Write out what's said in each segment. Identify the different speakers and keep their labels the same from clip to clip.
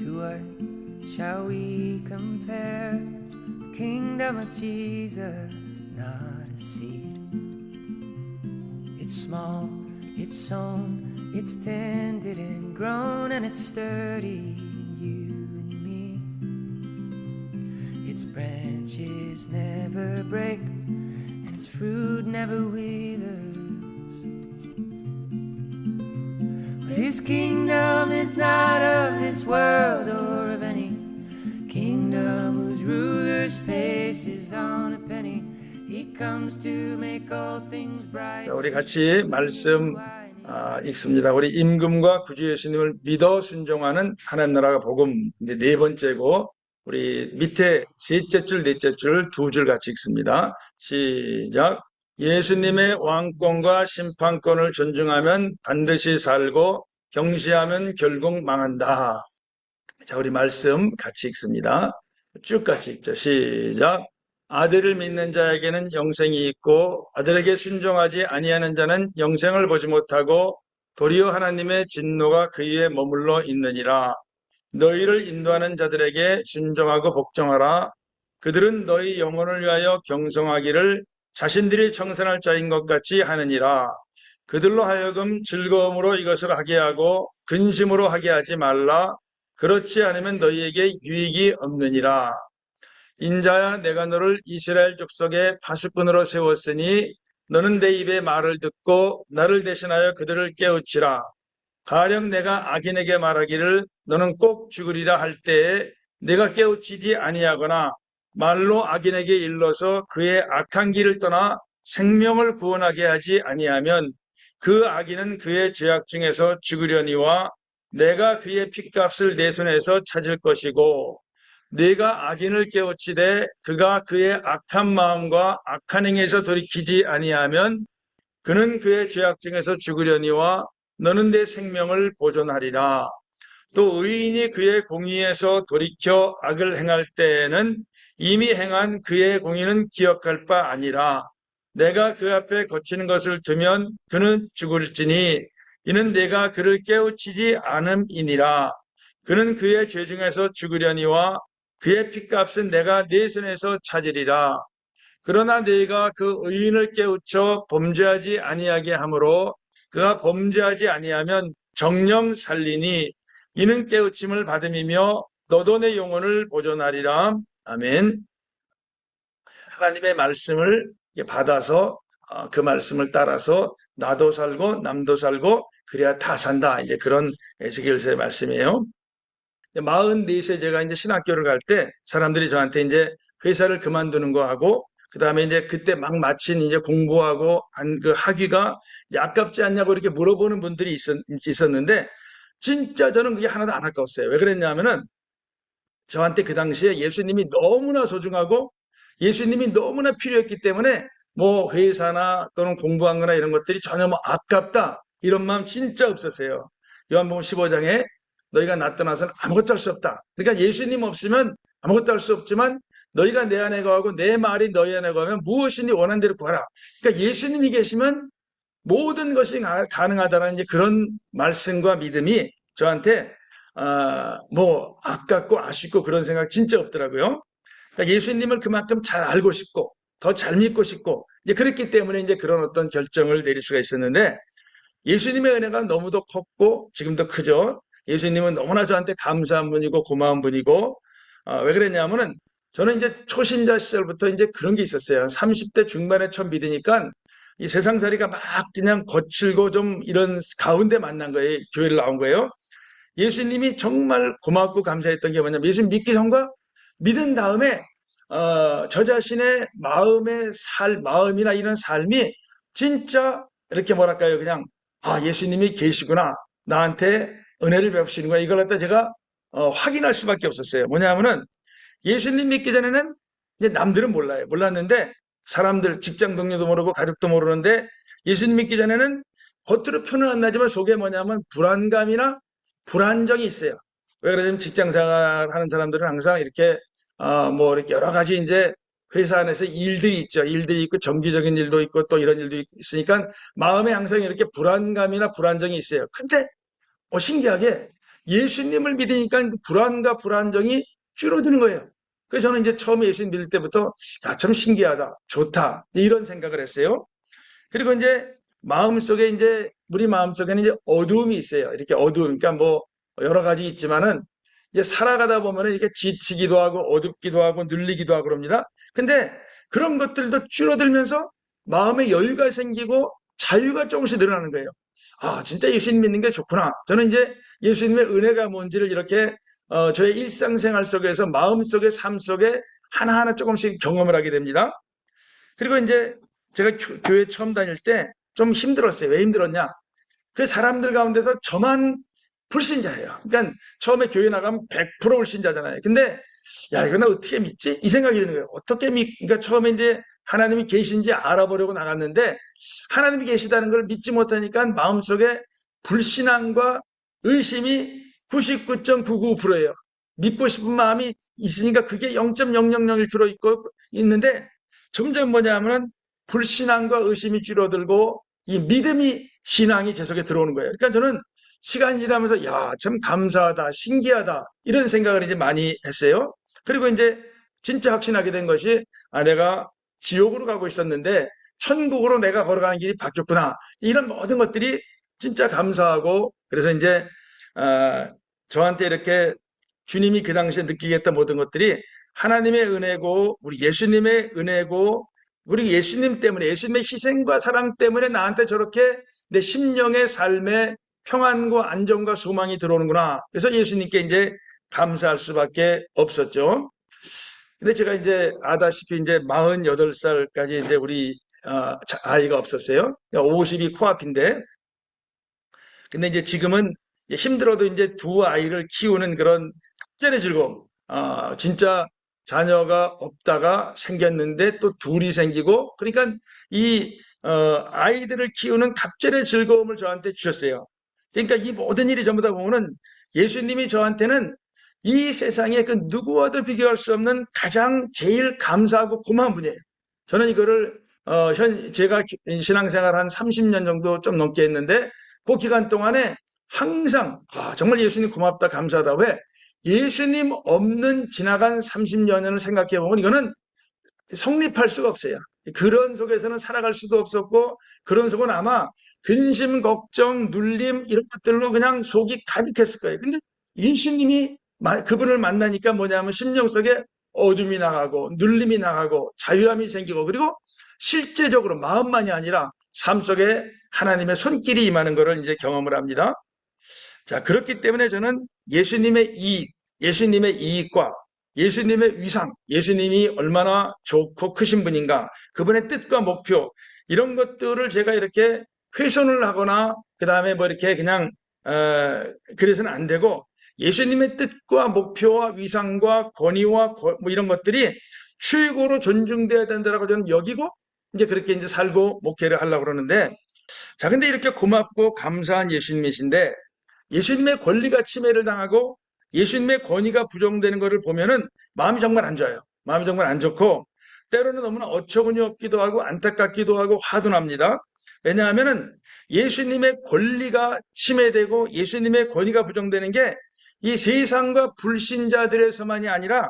Speaker 1: To what shall we compare? The kingdom of Jesus, not a seed. It's small, it's sown, it's tended and grown, and it's sturdy in you and me. Its branches never break, and its fruit never withers. But His kingdom is not of this world or of any kingdom whose ruler's face is on a penny. He comes to make all things bright.
Speaker 2: 우리 같이 말씀 읽습니다. 우리 임금과 구주 예수님을 믿어 순종하는 하나님 나라가 복음 이제 네 번째고, 우리 밑에 셋째 줄, 넷째 줄 두 줄 같이 읽습니다. 시작. 예수님의 왕권과 심판권을 존중하면 반드시 살고 경시하면 결국 망한다. 자, 우리 말씀 같이 읽습니다. 쭉 같이 읽죠. 시작. 아들을 믿는 자에게는 영생이 있고 아들에게 순종하지 아니하는 자는 영생을 보지 못하고 도리어 하나님의 진노가 그 위에 머물러 있느니라. 너희를 인도하는 자들에게 순종하고 복종하라. 그들은 너희 영혼을 위하여 경성하기를 자신들이 청산할 자인 것 같이 하느니라. 그들로 하여금 즐거움으로 이것을 하게 하고 근심으로 하게 하지 말라. 그렇지 않으면 너희에게 유익이 없느니라. 인자야, 내가 너를 이스라엘 족속의 파수꾼으로 세웠으니 너는 내 입의 말을 듣고 나를 대신하여 그들을 깨우치라. 가령 내가 악인에게 말하기를 너는 꼭 죽으리라 할 때에 내가 깨우치지 아니하거나 말로 악인에게 일러서 그의 악한 길을 떠나 생명을 구원하게 하지 아니하면 그 악인은 그의 죄악 중에서 죽으려니와 내가 그의 핏값을 내 손에서 찾을 것이고, 네가 악인을 깨우치되 그가 그의 악한 마음과 악한 행에서 돌이키지 아니하면 그는 그의 죄악 중에서 죽으려니와 너는 내 생명을 보존하리라. 또 의인이 그의 공의에서 돌이켜 악을 행할 때에는 이미 행한 그의 공의는 기억할 바 아니라 내가 그 앞에 거치는 것을 두면 그는 죽을지니 이는 내가 그를 깨우치지 않음이니라. 그는 그의 죄 중에서 죽으려니와 그의 핏값은 내가 네 손에서 찾으리라. 그러나 네가 그 의인을 깨우쳐 범죄하지 아니하게 하므로 그가 범죄하지 아니하면 정녕 살리니 이는 깨우침을 받음이며 너도 내 영혼을 보존하리라. 아멘. 하나님의 말씀을 받아서 그 말씀을 따라서 나도 살고 남도 살고 그래야 다 산다. 이제 그런 에스겔서의 말씀이에요. 44세 제가 이제 신학교를 갈 때 사람들이 저한테 이제 회사를 그만두는 거 하고 그 다음에 이제 그때 막 마친 이제 공부하고 한 그 학위가 아깝지 않냐고 이렇게 물어보는 분들이 있었는데 진짜 저는 그게 하나도 안 아까웠어요. 왜 그랬냐면은 저한테 그 당시에 예수님이 너무나 소중하고 예수님이 너무나 필요했기 때문에 뭐 회사나 또는 공부한 거나 이런 것들이 전혀 뭐 아깝다 이런 마음 진짜 없었어요. 요한복음 15장에 너희가 나 떠나서는 아무것도 할 수 없다. 그러니까 예수님 없으면 아무것도 할 수 없지만 너희가 내 안에 거하고 내 말이 너희 안에 거하면 무엇이니 원하는 대로 구하라. 그러니까 예수님이 계시면 모든 것이 가능하다는 이제 그런 말씀과 믿음이 저한테 뭐 아깝고 아쉽고 그런 생각 진짜 없더라고요. 그러니까 예수님을 그만큼 잘 알고 싶고 더 잘 믿고 싶고 이제 그랬기 때문에 이제 그런 어떤 결정을 내릴 수가 있었는데 예수님의 은혜가 너무도 컸고 지금도 크죠. 예수님은 너무나 저한테 감사한 분이고 고마운 분이고 왜 그랬냐면은 저는 이제 초신자 시절부터 이제 그런 게 있었어요. 30대 중반에 처음 믿으니까 이 세상살이가 막 그냥 거칠고 좀 이런 가운데 만난 거예요. 교회를 나온 거예요. 예수님이 정말 고맙고 감사했던 게 뭐냐면 예수님 믿기 전과 믿은 다음에 저 자신의 마음이나 이런 삶이 진짜 이렇게 뭐랄까요, 그냥 예수님이 계시구나, 나한테 은혜를 베푸시는구나, 이걸 갖다 제가 확인할 수밖에 없었어요. 뭐냐면은 예수님 믿기 전에는 이제 남들은 몰랐는데 사람들 직장 동료도 모르고 가족도 모르는데 예수님 믿기 전에는 겉으로 표는 안 나지만 속에 뭐냐면 불안감이나 불안정이 있어요. 왜 그러냐면 직장생활 하는 사람들은 항상 이렇게 뭐 이렇게 여러 가지 이제 회사 안에서 일들이 있죠. 일들이 있고 정기적인 일도 있고 또 이런 일도 있으니까 마음에 항상 이렇게 불안감이나 불안정이 있어요. 근데 신기하게 예수님을 믿으니까 그 불안과 불안정이 줄어드는 거예요. 그래서 저는 이제 처음에 예수님 믿을 때부터 야, 참 신기하다, 좋다 이런 생각을 했어요. 그리고 이제 마음속에 이제 우리 마음속에는 이제 어두움이 있어요. 이렇게 어두움, 그러니까 뭐 여러 가지 있지만은 이제 살아가다 보면은 이렇게 지치기도 하고 어둡기도 하고 눌리기도 하고 그럽니다. 근데 그런 것들도 줄어들면서 마음에 여유가 생기고 자유가 조금씩 늘어나는 거예요. 아, 진짜 예수님 믿는 게 좋구나. 저는 이제 예수님의 은혜가 뭔지를 이렇게 저의 일상생활 속에서 마음속의 삶 속에 하나하나 조금씩 경험을 하게 됩니다. 그리고 이제 제가 교회 처음 다닐 때 좀 힘들었어요. 왜 힘들었냐? 그 사람들 가운데서 저만 불신자예요. 그러니까 처음에 교회 나가면 100% 불신자잖아요. 근데 야, 이거 나 어떻게 믿지? 이 생각이 드는 거예요. 어떻게 그러니까 처음에 이제 하나님이 계신지 알아보려고 나갔는데 하나님이 계시다는 걸 믿지 못하니까 마음속에 불신앙과 의심이 99.99%예요. 믿고 싶은 마음이 있으니까 그게 0.0001% 있는데 점점 뭐냐면 불신앙과 의심이 줄어들고 이 믿음이 신앙이 제 속에 들어오는 거예요. 그러니까 저는 시간이 지나면서 야, 참 감사하다, 신기하다 이런 생각을 이제 많이 했어요. 그리고 이제 진짜 확신하게 된 것이 내가 지옥으로 가고 있었는데 천국으로 내가 걸어가는 길이 바뀌었구나. 이런 모든 것들이 진짜 감사하고 그래서 이제 저한테 이렇게 주님이 그 당시에 느끼게 했던 모든 것들이 하나님의 은혜고 우리 예수님의 은혜고 우리 예수님 때문에 예수님의 희생과 사랑 때문에 나한테 저렇게 내 심령의 삶에 평안과 안정과 소망이 들어오는구나. 그래서 예수님께 이제 감사할 수밖에 없었죠. 근데 제가 이제 아다시피 이제 48살까지 이제 우리 아이가 없었어요. 50이 코앞인데 근데 이제 지금은 힘들어도 이제 두 아이를 키우는 그런 특별의 즐거움. 진짜 자녀가 없다가 생겼는데 또 둘이 생기고, 그러니까 이 아이들을 키우는 갑절의 즐거움을 저한테 주셨어요. 그러니까 이 모든 일이 전부 다 보면은 예수님이 저한테는 이 세상에 그 누구와도 비교할 수 없는 가장 제일 감사하고 고마운 분이에요. 저는 이거를 제가 신앙생활 한 30년 정도 좀 넘게 했는데 그 기간 동안에 항상 정말 예수님 고맙다 감사하다. 왜? 예수님 없는 지나간 30년을 생각해 보면 이거는 성립할 수가 없어요. 그런 속에서는 살아갈 수도 없었고 그런 속은 아마 근심, 걱정, 눌림 이런 것들로 그냥 속이 가득했을 거예요. 근데 예수님이 그분을 만나니까 뭐냐면 심령 속에 어둠이 나가고 눌림이 나가고 자유함이 생기고 그리고 실제적으로 마음만이 아니라 삶 속에 하나님의 손길이 임하는 것을 이제 경험을 합니다. 자, 그렇기 때문에 저는 예수님의 이익과 예수님의 위상, 예수님이 얼마나 좋고 크신 분인가, 그분의 뜻과 목표, 이런 것들을 제가 이렇게 훼손을 하거나, 그 다음에 뭐 이렇게 그냥, 그래서는 안 되고, 예수님의 뜻과 목표와 위상과 권위와 뭐 이런 것들이 최고로 존중되어야 된다라고 저는 여기고, 이제 그렇게 이제 살고 목회를 하려고 그러는데, 자, 근데 이렇게 고맙고 감사한 예수님이신데, 예수님의 권리가 침해를 당하고 예수님의 권위가 부정되는 것을 보면은 마음이 정말 안 좋아요. 마음이 정말 안 좋고 때로는 너무나 어처구니 없기도 하고 안타깝기도 하고 화도 납니다. 왜냐하면은 예수님의 권리가 침해되고 예수님의 권위가 부정되는 게 이 세상과 불신자들에서만이 아니라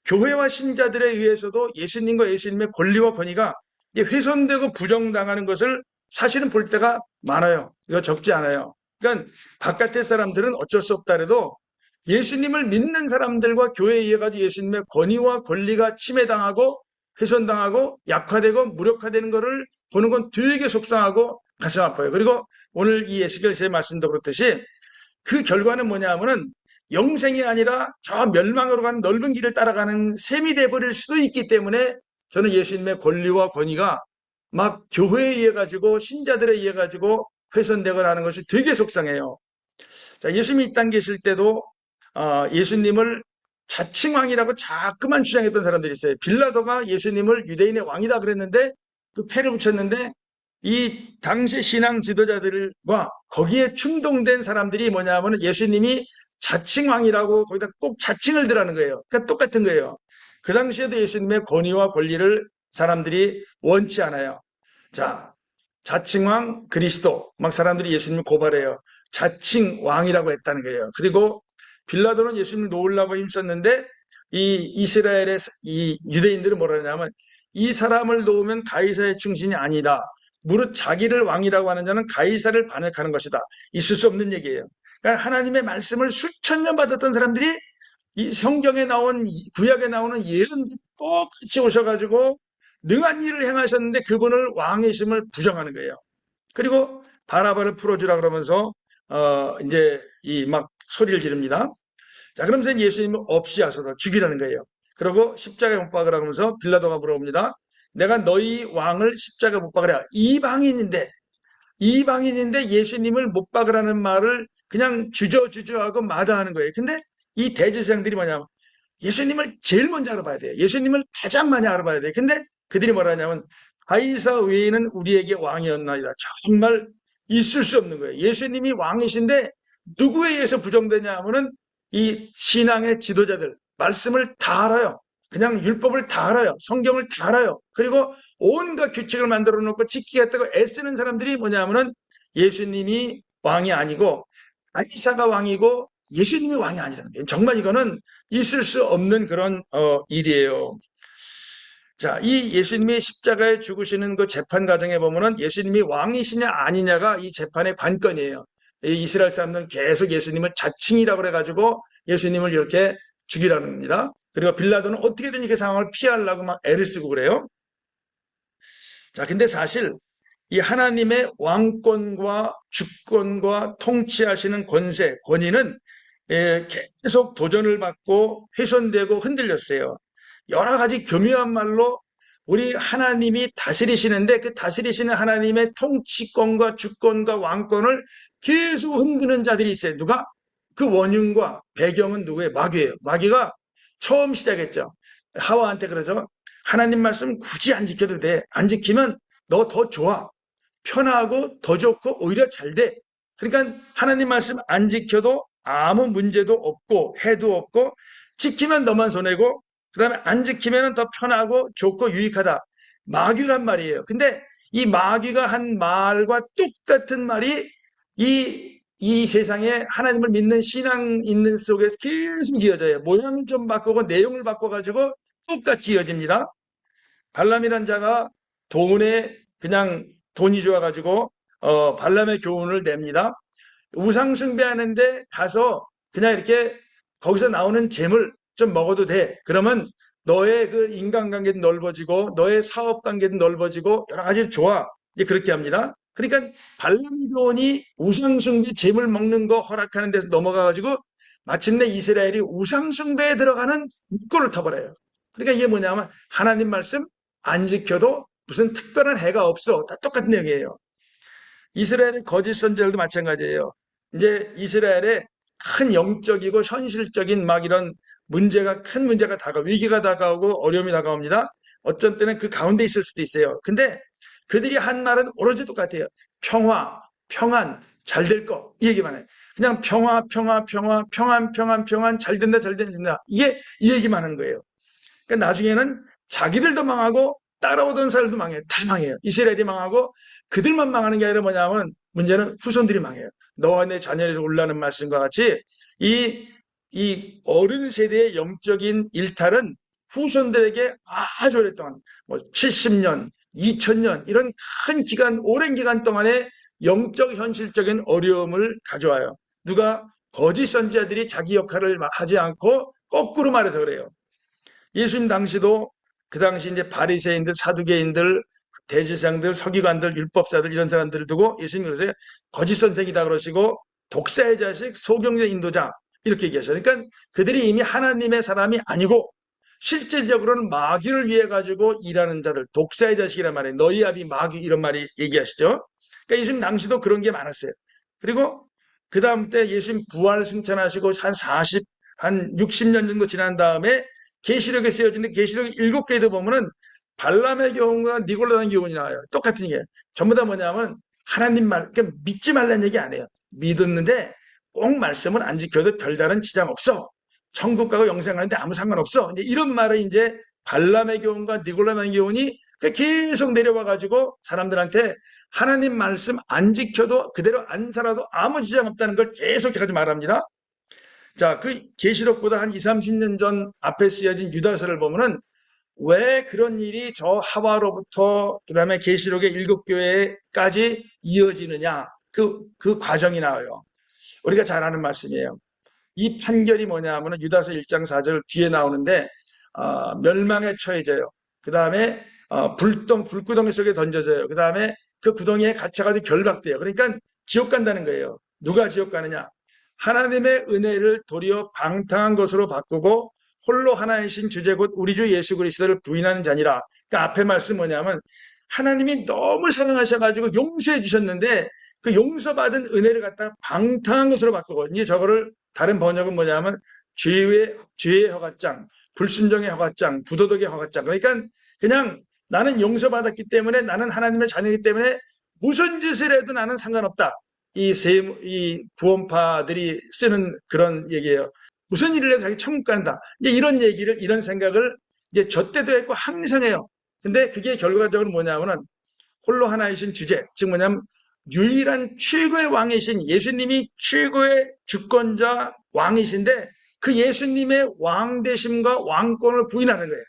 Speaker 2: 교회와 신자들에 의해서도 예수님과 예수님의 권리와 권위가 훼손되고 부정당하는 것을 사실은 볼 때가 많아요. 이거 적지 않아요. 그러니까 바깥의 사람들은 어쩔 수 없다 해도 예수님을 믿는 사람들과 교회에 의해 가지고 예수님의 권위와 권리가 침해당하고 훼손당하고 약화되고 무력화되는 것을 보는 건 되게 속상하고 가슴 아파요. 그리고 오늘 이 에스겔서의 말씀도 그렇듯이 그 결과는 뭐냐 하면은 영생이 아니라 저 멸망으로 가는 넓은 길을 따라가는 셈이 돼버릴 수도 있기 때문에 저는 예수님의 권리와 권위가 막 교회에 의해 가지고 신자들에 의해 가지고 훼손되거나 하는 것이 되게 속상해요. 자, 예수님이 이 땅에 계실 때도 예수님을 자칭왕이라고 자꾸만 주장했던 사람들이 있어요. 빌라도가 예수님을 유대인의 왕이다 그랬는데 그 패를 붙였는데 이 당시 신앙 지도자들과 거기에 충동된 사람들이 뭐냐면 예수님이 자칭왕이라고 거기다 꼭 자칭을 들라는 거예요. 그러니까 똑같은 거예요. 그 당시에도 예수님의 권위와 권리를 사람들이 원치 않아요. 자, 자칭왕 그리스도 막 사람들이 예수님을 고발해요. 자칭 왕이라고 했다는 거예요. 그리고 빌라도는 예수님을 놓으려고 힘썼는데 이 이스라엘의 이 유대인들은 뭐라 하냐면 이 사람을 놓으면 가이사의 충신이 아니다. 무릇 자기를 왕이라고 하는 자는 가이사를 반역하는 것이다. 있을 수 없는 얘기예요. 그러니까 하나님의 말씀을 수천 년 받았던 사람들이 이 성경에 나온 구약에 나오는 예언들 똑같이 오셔가지고 능한 일을 행하셨는데 그분을 왕이심을 부정하는 거예요. 그리고 바나바를 풀어주라 그러면서 이제 이 막 소리를 지릅니다. 자, 그러면서 예수님은 없이 하셔서 죽이라는 거예요. 그리고 십자가에 못 박으라 그러면서 빌라도가 물어봅니다. 내가 너희 왕을 십자가에 못 박으라. 이방인인데 예수님을 못 박으라는 말을 그냥 주저주저하고 마다하는 거예요. 근데 이 대제사장들이 뭐냐면 예수님을 제일 먼저 알아봐야 돼요. 예수님을 가장 많이 알아봐야 돼요. 근데 그들이 뭐라 하냐면 가이사 외에는 우리에게 왕이었나이다. 정말 있을 수 없는 거예요. 예수님이 왕이신데 누구에 의해서 부정되냐 하면은 이 신앙의 지도자들 말씀을 다 알아요. 그냥 율법을 다 알아요. 성경을 다 알아요. 그리고 온갖 규칙을 만들어 놓고 지키겠다고 애쓰는 사람들이 뭐냐면은 예수님이 왕이 아니고 가이사가 왕이고 예수님이 왕이 아니라는 거예요. 정말 이거는 있을 수 없는 그런 일이에요. 자, 이 예수님이 십자가에 죽으시는 그 재판 과정에 보면은 예수님이 왕이시냐 아니냐가 이 재판의 관건이에요. 이 이스라엘 사람들은 계속 예수님을 자칭이라고 그래가지고 예수님을 이렇게 죽이라는 겁니다. 그리고 빌라도는 어떻게든 그 상황을 피하려고 막 애를 쓰고 그래요. 자, 근데 사실 이 하나님의 왕권과 주권과 통치하시는 권세, 권위는 계속 도전을 받고 훼손되고 흔들렸어요. 여러 가지 교묘한 말로 우리 하나님이 다스리시는데 그 다스리시는 하나님의 통치권과 주권과 왕권을 계속 흔드는 자들이 있어요. 누가? 그 원흉과 배경은 누구예요? 마귀예요. 마귀가 처음 시작했죠. 하와한테 그러죠. 하나님 말씀 굳이 안 지켜도 돼. 안 지키면 너 더 좋아. 편하고 더 좋고 오히려 잘 돼. 그러니까 하나님 말씀 안 지켜도 아무 문제도 없고 해도 없고 지키면 너만 손해고 그다음에 안 지키면 더 편하고 좋고 유익하다. 마귀가 한 말이에요. 근데 이 마귀가 한 말과 똑같은 말이 이 세상에 하나님을 믿는 신앙 있는 속에서 계속 이어져요. 모양을 좀 바꾸고 내용을 바꿔가지고 똑같이 이어집니다. 발람이란 자가 돈에 그냥 돈이 좋아가지고 발람의 교훈을 냅니다. 우상 숭배하는데 가서 그냥 이렇게 거기서 나오는 재물 좀 먹어도 돼. 그러면 너의 그 인간관계도 넓어지고 너의 사업관계도 넓어지고 여러 가지 좋아. 이제 그렇게 합니다. 그러니까 발람 교훈이 우상 숭배 재물 먹는 거 허락하는 데서 넘어가가지고 마침내 이스라엘이 우상 숭배에 들어가는 입구를 터버려요. 그러니까 이게 뭐냐면 하나님 말씀 안 지켜도 무슨 특별한 해가 없어. 다 똑같은 내용이에요. 이스라엘의 거짓 선지자들도 마찬가지예요. 이제 이스라엘에 큰 영적이고 현실적인 막 이런 문제가 큰 문제가 위기가 다가오고 어려움이 다가옵니다. 어쩐 때는 그 가운데 있을 수도 있어요. 근데 그들이 한 말은 오로지 똑같아요. 평화, 평안, 잘 될 거. 이 얘기만 해. 그냥 평화, 평화, 평화, 평안, 평안, 평안, 잘 된다, 잘 된다. 이게 이 얘기만 하는 거예요. 그러니까 나중에는 자기들도 망하고 따라오던 사람도 망해요. 다 망해요. 이스라엘이 망하고 그들만 망하는 게 아니라 뭐냐면 문제는 후손들이 망해요. 너와 내 자녀에서 올라는 말씀과 같이 이 어른 세대의 영적인 일탈은 후손들에게 아주 오랫동안 70년, 2000년 이런 큰 기간, 오랜 기간 동안에 영적 현실적인 어려움을 가져와요. 누가? 거짓 선지자들이 자기 역할을 하지 않고 거꾸로 말해서 그래요. 예수님 당시도 그 당시 이제 바리새인들, 사두개인들, 대제사장들, 서기관들, 율법사들 이런 사람들을 두고 예수님 그러세요. 거짓 선생이다 그러시고 독사의 자식, 소경의 인도자 이렇게 얘기하셔요. 그러니까 그들이 이미 하나님의 사람이 아니고 실질적으로는 마귀를 위해 가지고 일하는 자들, 독사의 자식이란 말이에요. 너희 아비 마귀 이런 말이 얘기하시죠. 그러니까 예수님 당시도 그런 게 많았어요. 그리고 그 다음 때 예수님 부활 승천하시고 한 60년 정도 지난 다음에 계시록에 쓰여진 계시록 7개에도 보면은 발람의 교훈과 니골라의 교훈이 나와요. 똑같은 얘기예요. 전부 다 뭐냐면 하나님 말, 그러니까 믿지 말라는 얘기 아니에요. 믿었는데 꼭 말씀을 안 지켜도 별다른 지장 없어. 천국 가고 영생 가는데 아무 상관없어. 이제 이런 말을 이제 발람의 교훈과 니골라의 교훈이 계속 내려와가지고 사람들한테 하나님 말씀 안 지켜도 그대로 안 살아도 아무 지장 없다는 걸 계속 해가지고 말합니다. 자, 그 계시록보다 한 2, 30년 전 앞에 쓰여진 유다서를 보면은 왜 그런 일이 저 하와로부터 그다음에 계시록의 7교회까지 이어지느냐, 그 과정이 나와요. 우리가 잘 아는 말씀이에요. 이 판결이 뭐냐 하면 유다서 1장 4절 뒤에 나오는데 멸망에 처해져요. 그 다음에 불구덩이 속에 던져져요. 그 다음에 그 구덩이에 갇혀가지고 결박돼요. 그러니까 지옥 간다는 거예요. 누가 지옥 가느냐? 하나님의 은혜를 도리어 방탕한 것으로 바꾸고 홀로 하나이신 주제 곧 우리 주 예수 그리스도를 부인하는 자니라. 그러니까 앞에 말씀 뭐냐면 하나님이 너무 사랑하셔가지고 용서해 주셨는데 그 용서받은 은혜를 갖다가 방탕한 것으로 바꾸고, 이제 저거를 다른 번역은 뭐냐면 죄의 허가장, 불순종의 허가장, 부도덕의 허가장. 그러니까 그냥 나는 용서받았기 때문에, 나는 하나님의 자녀이기 때문에 무슨 짓을 해도 나는 상관없다. 이 구원파들이 쓰는 그런 얘기예요. 무슨 일을 해도 자기 천국 간다. 이제 이런 생각을 이제 저 때도 했고 항상 해요. 근데 그게 결과적으로 뭐냐면은 홀로 하나이신 주제, 즉 뭐냐면 유일한 최고의 왕이신 예수님이 최고의 주권자 왕이신데 그 예수님의 왕되심과 왕권을 부인하는 거예요.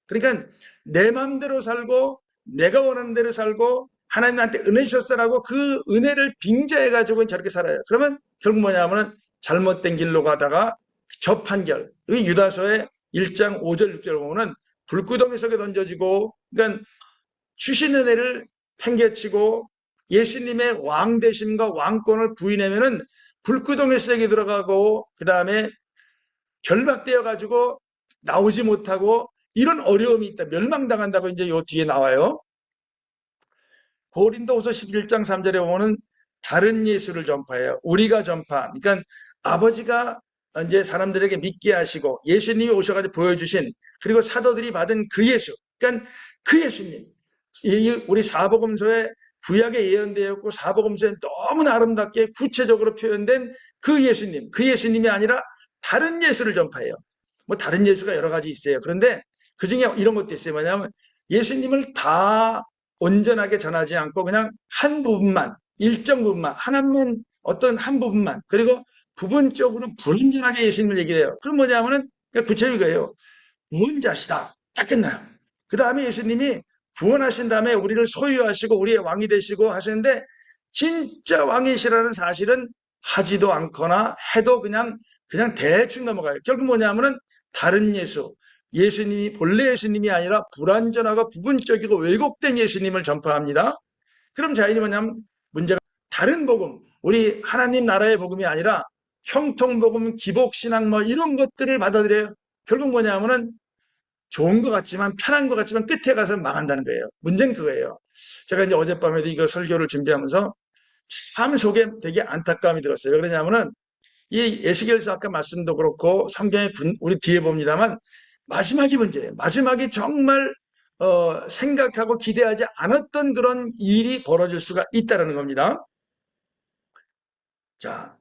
Speaker 2: 그러니까 내 마음대로 살고 내가 원하는 대로 살고 하나님 나한테 은혜 주셨어라고 그 은혜를 빙자해가지고 저렇게 살아요. 그러면 결국 뭐냐면은 잘못된 길로 가다가 저 판결, 유다서의 1장 5절 6절 보면은 불구덩이 속에 던져지고, 그러니까 주신 은혜를 팽개치고 예수님의 왕되심과 왕권을 부인하면은 불구덩이 속에 들어가고 그 다음에 결박되어 가지고 나오지 못하고 이런 어려움이 있다. 멸망당한다고 이제 요 뒤에 나와요. 고린도후서 11장 3절에 보면은 다른 예수를 전파해요. 우리가 전파. 그러니까 아버지가 이제 사람들에게 믿게 하시고 예수님이 오셔가지고 보여주신, 그리고 사도들이 받은 그 예수. 그러니까 그 예수님. 우리 사복음서에 구약에 예언되었고 사복음서에 너무나 아름답게 구체적으로 표현된 그 예수님. 그 예수님이 아니라 다른 예수를 전파해요. 뭐 다른 예수가 여러 가지 있어요. 그런데 그 중에 이런 것도 있어요. 뭐냐면 예수님을 다 온전하게 전하지 않고 그냥 한 부분만, 일정 부분만, 하나만, 어떤 한 부분만, 그리고 부분적으로 불완전하게 예수님을 얘기를 해요. 그럼 뭐냐면은 구체적이에요. 구원자시다. 딱 끝나요. 그 다음에 예수님이 구원하신 다음에 우리를 소유하시고 우리의 왕이 되시고 하시는데 진짜 왕이시라는 사실은 하지도 않거나 해도 그냥 대충 넘어가요. 결국 뭐냐면은 다른 예수, 예수님이 본래 예수님이 아니라 불완전하고 부분적이고 왜곡된 예수님을 전파합니다. 그럼 자연히 뭐냐면 문제가 다른 복음, 우리 하나님 나라의 복음이 아니라 형통복음, 기복신앙 뭐 이런 것들을 받아들여요. 결국 뭐냐면은 좋은 것 같지만 편한 것 같지만 끝에 가서 망한다는 거예요. 문제는 그거예요. 제가 이제 어젯밤에도 이거 설교를 준비하면서 참 속에 되게 안타까움이 들었어요. 왜 그러냐면은 이 에스겔서 아까 말씀도 그렇고 성경에 우리 뒤에 봅니다만 마지막이 문제예요. 마지막이 정말 생각하고 기대하지 않았던 그런 일이 벌어질 수가 있다는 겁니다. 자,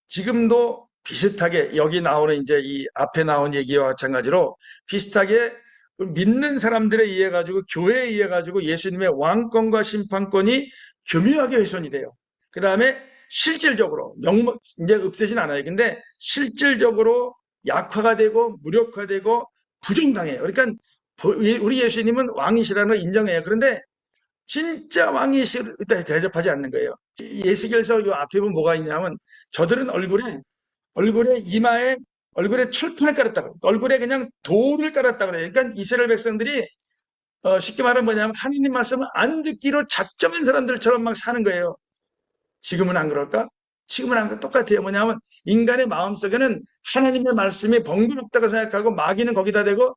Speaker 2: 지금도 비슷하게 여기 나오는 이제 이 앞에 나온 얘기와 마찬가지로 비슷하게 믿는 사람들에 의해 가지고 교회에 의해 가지고 예수님의 왕권과 심판권이 교묘하게 훼손이 돼요. 그 다음에 실질적으로 이제 없애진 않아요. 근데 실질적으로 약화가 되고 무력화되고 부정당해요. 그러니까 우리 예수님은 왕이시라는 걸 인정해요. 그런데 진짜 왕이시를 대접하지 않는 거예요. 예수결서 요 앞에 보면 뭐가 있냐면 저들은 얼굴에 이마에 얼굴에 철판을 깔았다고, 얼굴에 그냥 돌을 깔았다고 그래요. 그러니까 이스라엘 백성들이 쉽게 말하면 뭐냐면 하나님 말씀을 안 듣기로 작정한 사람들처럼 막 사는 거예요. 지금은 안 그럴까? 지금은 안 그럴까? 똑같아요. 뭐냐면 인간의 마음속에는 하나님의 말씀이 번거롭다고 생각하고 마귀는 거기다 대고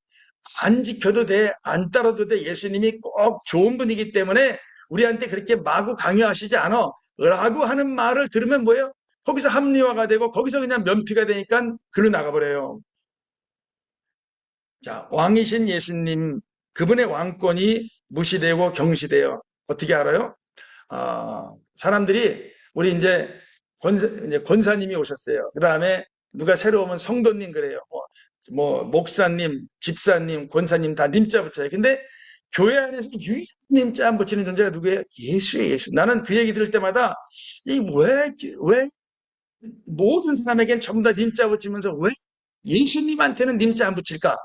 Speaker 2: 안 지켜도 돼, 안 따라도 돼. 예수님이 꼭 좋은 분이기 때문에 우리한테 그렇게 마구 강요하시지 않아 라고 하는 말을 들으면 뭐예요? 거기서 합리화가 되고 거기서 그냥 면피가 되니까 글로 나가버려요. 자, 왕이신 예수님, 그분의 왕권이 무시되고 경시돼요. 어떻게 알아요? 사람들이 우리 이제 권사님이 오셨어요. 그 다음에 누가 새로 오면 성도님 그래요. 뭐 목사님, 집사님, 권사님 다 님자 붙여요. 근데 교회 안에서 유일한 님자 안 붙이는 존재가 누구예요? 예수예요, 예수. 나는 그 얘기 들을 때마다 왜 모든 사람에겐 전부 다 님자 붙이면서 왜 예수님한테는 님자 안 붙일까?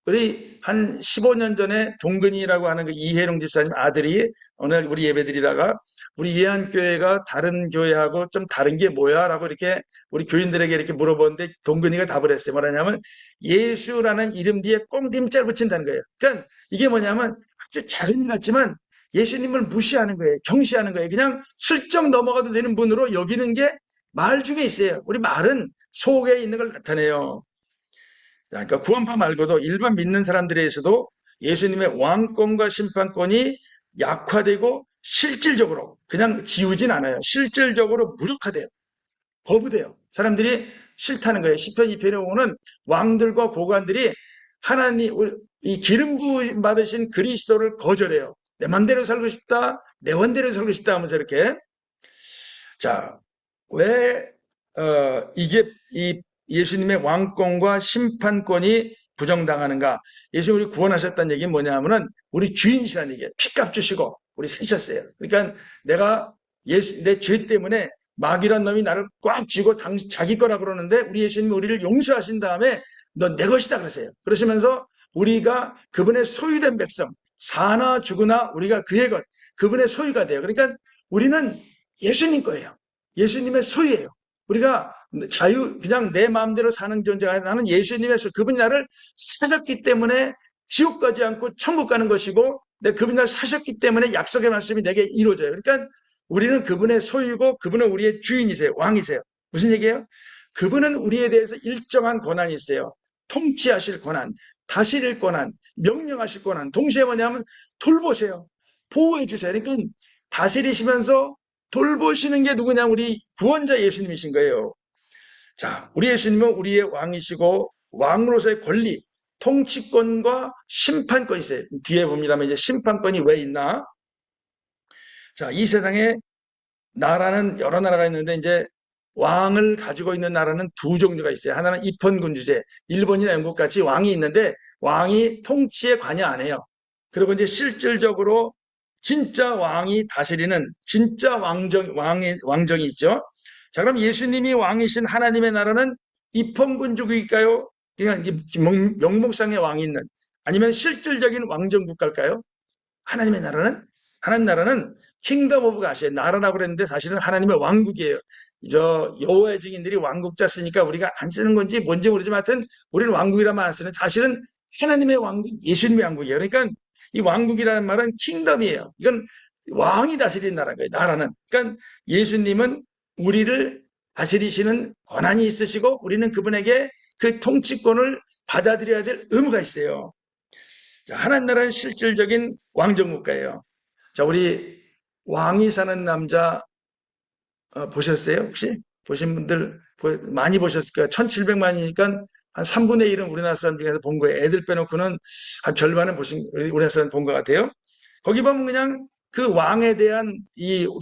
Speaker 2: 우리 한 15년 전에 동근이라고 하는 그 이혜룡 집사님 아들이 오늘 우리 예배드리다가 우리 예한교회가 다른 교회하고 좀 다른 게 뭐야? 라고 이렇게 우리 교인들에게 이렇게 물어보는데 동근이가 답을 했어요. 뭐라냐면 예수라는 이름 뒤에 꼭 님자를 붙인다는 거예요. 그러니까 이게 뭐냐면 아주 작은 일 같지만 예수님을 무시하는 거예요. 경시하는 거예요. 그냥 슬쩍 넘어가도 되는 분으로 여기는 게 말 중에 있어요. 우리 말은 속에 있는 걸 나타내요. 그러니까 구원파 말고도 일반 믿는 사람들에서도 예수님의 왕권과 심판권이 약화되고 실질적으로 그냥 지우진 않아요. 실질적으로 무력화돼요. 거부돼요. 사람들이 싫다는 거예요. 시편 2편에 보면 왕들과 고관들이 하나님 이 기름 부음 받으신 그리스도를 거절해요. 내 맘대로 살고 싶다. 내 원대로 살고 싶다 하면서 이렇게. 자, 왜 이게 이 예수님의 왕권과 심판권이 부정당하는가? 예수님 우리 구원하셨다는 얘기는 뭐냐면은 우리 주인이시라는 얘기예요. 피값 주시고 우리 사셨어요. 그러니까 내가 내 죄 때문에 마귀란 놈이 나를 꽉 쥐고 자기 거라 그러는데 우리 예수님이 우리를 용서하신 다음에 너 내 것이다 그러세요. 그러시면서 우리가 그분의 소유된 백성, 사나 죽으나 우리가 그의 것, 그분의 소유가 돼요. 그러니까 우리는 예수님 거예요. 예수님의 소유예요. 우리가 그냥 내 마음대로 사는 존재가 아니라 나는 예수님의 소유, 그분이 나를 사셨기 때문에 지옥 가지 않고 천국 가는 것이고, 그분이 나를 사셨기 때문에 약속의 말씀이 내게 이루어져요. 그러니까 우리는 그분의 소유고, 그분은 우리의 주인이세요. 왕이세요. 무슨 얘기예요? 그분은 우리에 대해서 일정한 권한이 있어요. 통치하실 권한, 다스릴 권한, 명령하실 권한. 동시에 뭐냐면 돌보세요. 보호해 주세요. 그러니까 다스리시면서 돌보시는 게 누구냐? 우리 구원자 예수님이신 거예요. 자, 우리 예수님은 우리의 왕이시고 왕으로서의 권리, 통치권과 심판권이 있어요. 뒤에 봅니다만 이제 심판권이 왜 있나? 자, 이 세상에 나라는 여러 나라가 있는데 이제 왕을 가지고 있는 나라는 두 종류가 있어요. 하나는 입헌군주제, 일본이나 영국 같이 왕이 있는데 왕이 통치에 관여 안 해요. 그리고 이제 실질적으로 진짜 왕이 다스리는 진짜 왕정이 있죠. 자, 그럼 예수님이 왕이신 하나님의 나라는 입헌군주국일까요? 그냥 명목상의 왕이 있는, 아니면 실질적인 왕정 국가일까요? 하나님의 나라는 킹덤 오브 갓이에요. 나라라고 그랬는데 사실은 하나님의 왕국이에요. 여호와의 증인들이 왕국자 쓰니까 우리가 안 쓰는 건지 뭔지 모르지만 하여튼 우리는 왕국이라면 안 쓰는, 사실은 하나님의 왕국, 예수님의 왕국이에요. 그러니까 이 왕국이라는 말은 킹덤이에요. 이건 왕이 다스리는 나라인 거예요. 나라는. 그러니까 예수님은 우리를 다스리시는 권한이 있으시고 우리는 그분에게 그 통치권을 받아들여야 될 의무가 있어요. 자, 하나님 나라는 실질적인 왕정국가예요. 자, 우리 왕이 사는 남자 보셨어요? 혹시? 보신 분들 많이 보셨을 거예요. 1700만이니까 한 3분의 1은 우리나라 사람 중에서 본 거예요. 애들 빼놓고는 한 절반은 우리나라 사람 본 것 같아요. 거기 보면 그냥 그 왕에 대한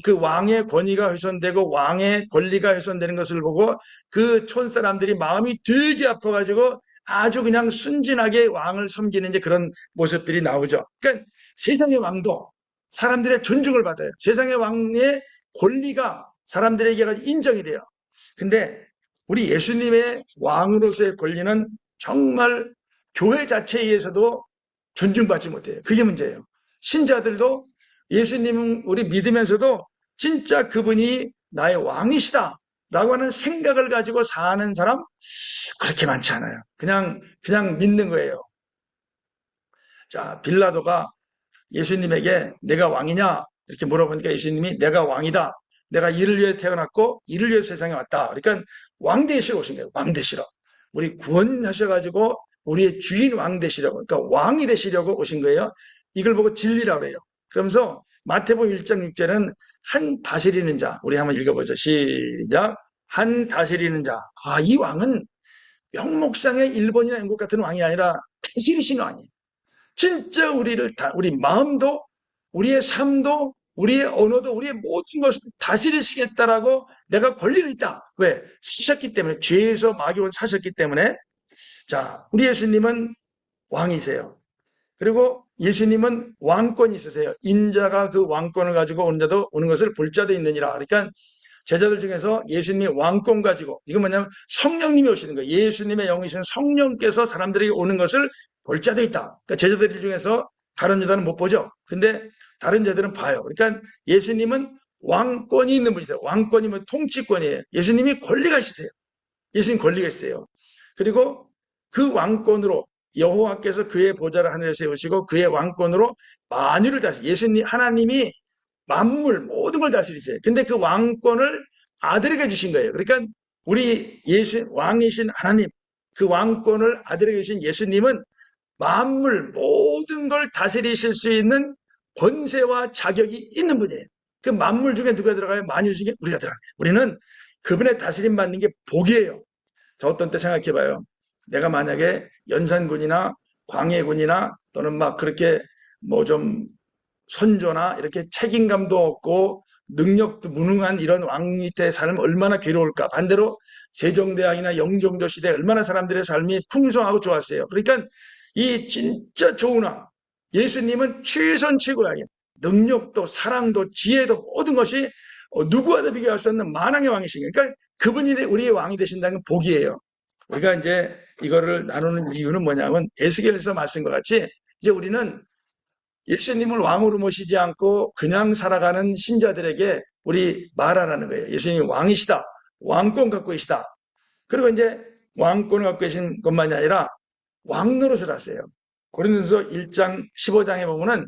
Speaker 2: 그 왕의 권위가 훼손되고 왕의 권리가 훼손되는 것을 보고 그 촌 사람들이 마음이 되게 아파가지고 아주 그냥 순진하게 왕을 섬기는 이제 그런 모습들이 나오죠. 그러니까 세상의 왕도 사람들의 존중을 받아요. 세상의 왕의 권리가 사람들에게 인정이 돼요. 근데 우리 예수님의 왕으로서의 권리는 정말 교회 자체에 의해서도 존중받지 못해요. 그게 문제예요. 신자들도 예수님은 우리 믿으면서도 진짜 그분이 나의 왕이시다 라고 하는 생각을 가지고 사는 사람 그렇게 많지 않아요. 그냥 믿는 거예요. 자, 빌라도가 예수님에게 내가 왕이냐 이렇게 물어보니까 예수님이 내가 왕이다. 내가 이를 위해 태어났고 이를 위해 세상에 왔다. 그러니까 왕 되시러 오신 거예요. 왕 되시러. 우리 구원하셔가지고 우리의 주인 왕 되시려고, 그러니까 왕이 되시려고 오신 거예요. 이걸 보고 진리라고 그래요. 그러면서 마태복음 1장 6절은 한 다스리는 자, 우리 한번 읽어보죠. 시작. 한 다스리는 자. 아, 이 왕은 명목상의 일본이나 영국 같은 왕이 아니라 다스리신 왕이에요. 진짜 우리 마음도, 우리의 삶도, 우리의 언어도, 우리의 모든 것을 다스리시겠다라고 내가 권리가 있다. 왜? 사셨기 때문에, 죄에서 마귀원 사셨기 때문에. 자, 우리 예수님은 왕이세요. 그리고 예수님은 왕권이 있으세요. 인자가 그 왕권을 가지고 오는 것을 볼 자도 있느니라. 그러니까 제자들 중에서 예수님이 왕권 가지고, 이건 뭐냐면 성령님이 오시는 거예요. 예수님의 영이신 성령께서 사람들에게 오는 것을 볼 자도 있다. 그러니까 제자들 중에서 다른 제자는 못 보죠. 근데 다른 제자들은 봐요. 그러니까 예수님은 왕권이 있는 분이세요. 왕권이 뭐 통치권이에요. 예수님이 권리가 있으세요. 예수님 권리가 있어요. 그리고 그 왕권으로 여호와께서 그의 보좌를 하늘에 세우시고 그의 왕권으로 만유를 다스리, 예수님 하나님이 만물 모든 걸 다스리세요. 근데 그 왕권을 아들에게 주신 거예요. 그러니까 우리 예수 왕이신 하나님, 그 왕권을 아들에게 주신 예수님은 만물 모든 걸 다스리실 수 있는 권세와 자격이 있는 분이에요. 그 만물 중에 누가 들어가요? 만유 중에 우리가 들어가요. 우리는 그분의 다스림 받는 게 복이에요. 저 어떤 때 생각해봐요. 내가 만약에 연산군이나 광해군이나 또는 막 그렇게 뭐좀 선조나 이렇게 책임감도 없고 능력도 무능한 이런 왕 밑의 삶 얼마나 괴로울까. 반대로 세종대왕이나 영종조 시대 얼마나 사람들의 삶이 풍성하고 좋았어요. 그러니까 이 진짜 좋은 왕, 예수님은 최선 최고의 능력도 사랑도 지혜도 모든 것이 누구와도 비교할 수 없는 만왕의 왕이신 거예요. 그러니까 그분이 우리의 왕이 되신다는 건 복이에요. 우리가 이제 이거를 나누는 이유는 뭐냐면 에스겔에서 말씀과 같이 이제 우리는 예수님을 왕으로 모시지 않고 그냥 살아가는 신자들에게 우리 말하라는 거예요. 예수님이 왕이시다. 왕권 갖고 계시다. 그리고 이제 왕권을 갖고 계신 것만이 아니라 왕노릇을 하세요. 고린도서 1장 15장에 보면은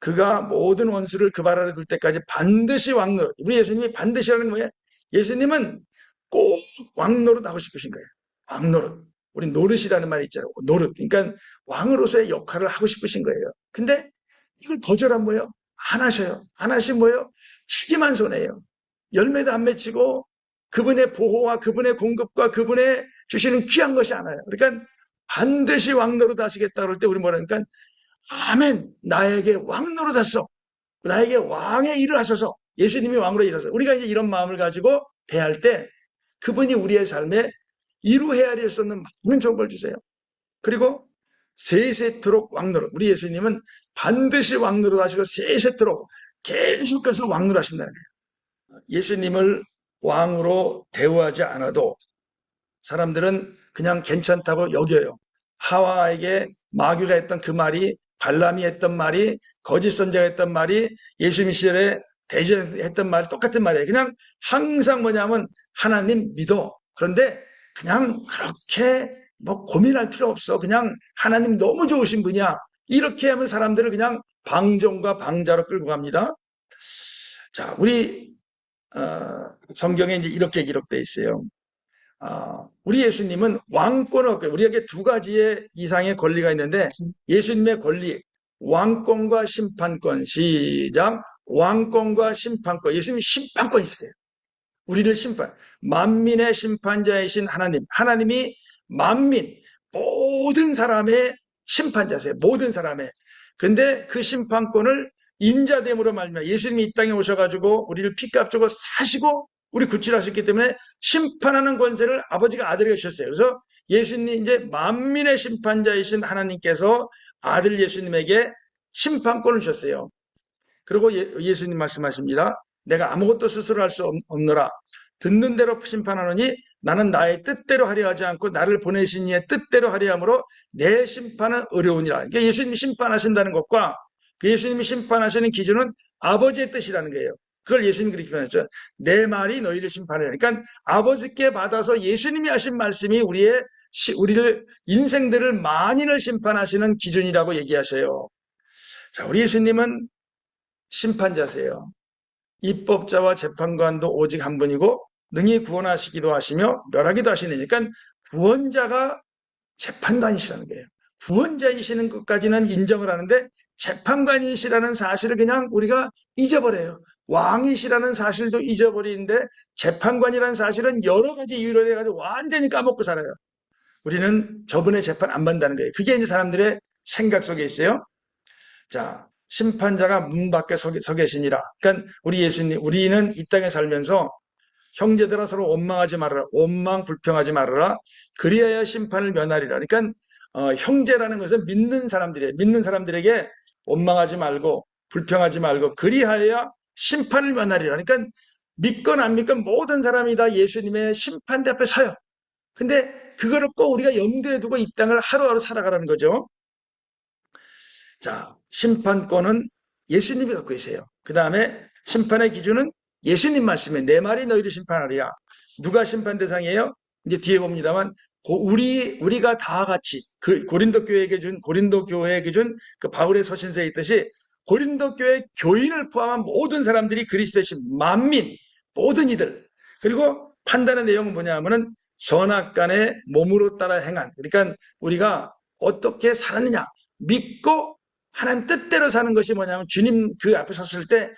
Speaker 2: 그가 모든 원수를 그 발 아래 둘 때까지 반드시 왕노릇. 우리 예수님이 반드시라는 거예요. 예수님은 꼭 왕노릇 하고 싶으신 거예요. 왕노릇. 우리 노릇이라는 말이 있잖아요. 노릇. 그러니까 왕으로서의 역할을 하고 싶으신 거예요. 근데 이걸 거절한 뭐예요? 안 하셔요. 안 하신 뭐예요? 자기만 손해요. 열매도 안 맺히고 그분의 보호와 그분의 공급과 그분의 주시는 귀한 것이 안 와요. 그러니까 반드시 왕노릇 하시겠다 그럴 때 우리 뭐라니까 아멘, 나에게 왕노릇 하소서. 나에게 왕의 일을 하소서. 예수님이 왕으로 일하소서. 우리가 이제 이런 마음을 가지고 대할 때 그분이 우리의 삶에 이루 헤아릴 수 없는 많은 정보를 주세요. 그리고 세세토록 왕노릇. 우리 예수님은 반드시 왕노릇 하시고 세세토록 계속해서 왕노릇 하신다는 거예요. 예수님을 왕으로 대우하지 않아도 사람들은 그냥 괜찮다고 여겨요. 하와에게 마귀가 했던 그 말이, 발람이 했던 말이, 거짓 선자가 했던 말이, 예수님 시절에 대제했던 말 똑같은 말이에요. 그냥 항상 뭐냐면 하나님 믿어. 그런데 그냥 그렇게 뭐 고민할 필요 없어. 그냥 하나님 너무 좋으신 분이야. 이렇게 하면 사람들을 그냥 방종과 방자로 끌고 갑니다. 자, 우리 성경에 이제 이렇게 기록되어 있어요. 우리 예수님은 왕권을 얻고, 우리에게 두 가지의 이상의 권리가 있는데 예수님의 권리, 왕권과 심판권. 시작. 왕권과 심판권. 예수님이 심판권이 있어요. 우리를 만민의 심판자이신 하나님, 하나님이 만민, 모든 사람의 심판자세요. 모든 사람의. 근데 그 심판권을 인자됨으로 말미암아 예수님이 이 땅에 오셔가지고 우리를 피값 주고 사시고 우리 구출하셨기 때문에 심판하는 권세를 아버지가 아들에게 주셨어요. 그래서 예수님 이제 만민의 심판자이신 하나님께서 아들 예수님에게 심판권을 주셨어요. 그리고 예수님 말씀하십니다. 내가 아무것도 스스로 할 수 없노라. 듣는 대로 심판하노니 나는 나의 뜻대로 하려 하지 않고 나를 보내신 이의 뜻대로 하려 함으로 내 심판은 어려우니라. 그러니까 예수님이 심판하신다는 것과 그 예수님이 심판하시는 기준은 아버지의 뜻이라는 거예요. 그걸 예수님이 그렇게 표현했죠. 내 말이 너희를 심판하라. 그러니까 아버지께 받아서 예수님이 하신 말씀이 우리를 인생들을 만인을 심판하시는 기준이라고 얘기하셔요. 자, 우리 예수님은 심판자세요. 입법자와 재판관도 오직 한 분이고 능히 구원하시기도 하시며 멸하기도 하시는, 그러니까 구원자가 재판관이시라는 거예요. 구원자이시는 것까지는 인정을 하는데 재판관이시라는 사실을 그냥 우리가 잊어버려요. 왕이시라는 사실도 잊어버리는데 재판관이라는 사실은 여러 가지 이유로 해가지고 완전히 까먹고 살아요. 우리는 저분의 재판 안 받는다는 거예요. 그게 이제 사람들의 생각 속에 있어요. 자, 심판자가 문 밖에 서 계시니라. 그러니까 우리 예수님, 우리는 이 땅에 살면서 형제들아 서로 원망하지 말아라. 원망 불평하지 말아라. 그리하여 심판을 면하리라. 그러니까 형제라는 것은 믿는 사람들이에요. 믿는 사람들에게 원망하지 말고 불평하지 말고 그리하여야 심판을 면하리라. 그러니까 믿건 안 믿건 모든 사람이 다 예수님의 심판대 앞에 서요. 근데 그거를 꼭 우리가 염두에 두고 이 땅을 하루하루 살아가라는 거죠. 자, 심판권은 예수님이 갖고 계세요. 그 다음에 심판의 기준은 예수님 말씀에 내 말이 너희를 심판하리라. 누가 심판 대상이에요? 이제 뒤에 봅니다만 우리가 다 같이 그 고린도 교회에게 준 그 바울의 서신서에 있듯이 고린도 교회 교인을 포함한 모든 사람들이 그리스도의 만민 모든 이들 그리고 판단의 내용은 뭐냐면은 선악간에 몸으로 따라 행한 그러니까 우리가 어떻게 살았느냐 믿고 하나님 뜻대로 사는 것이 뭐냐면 주님 그 앞에 섰을 때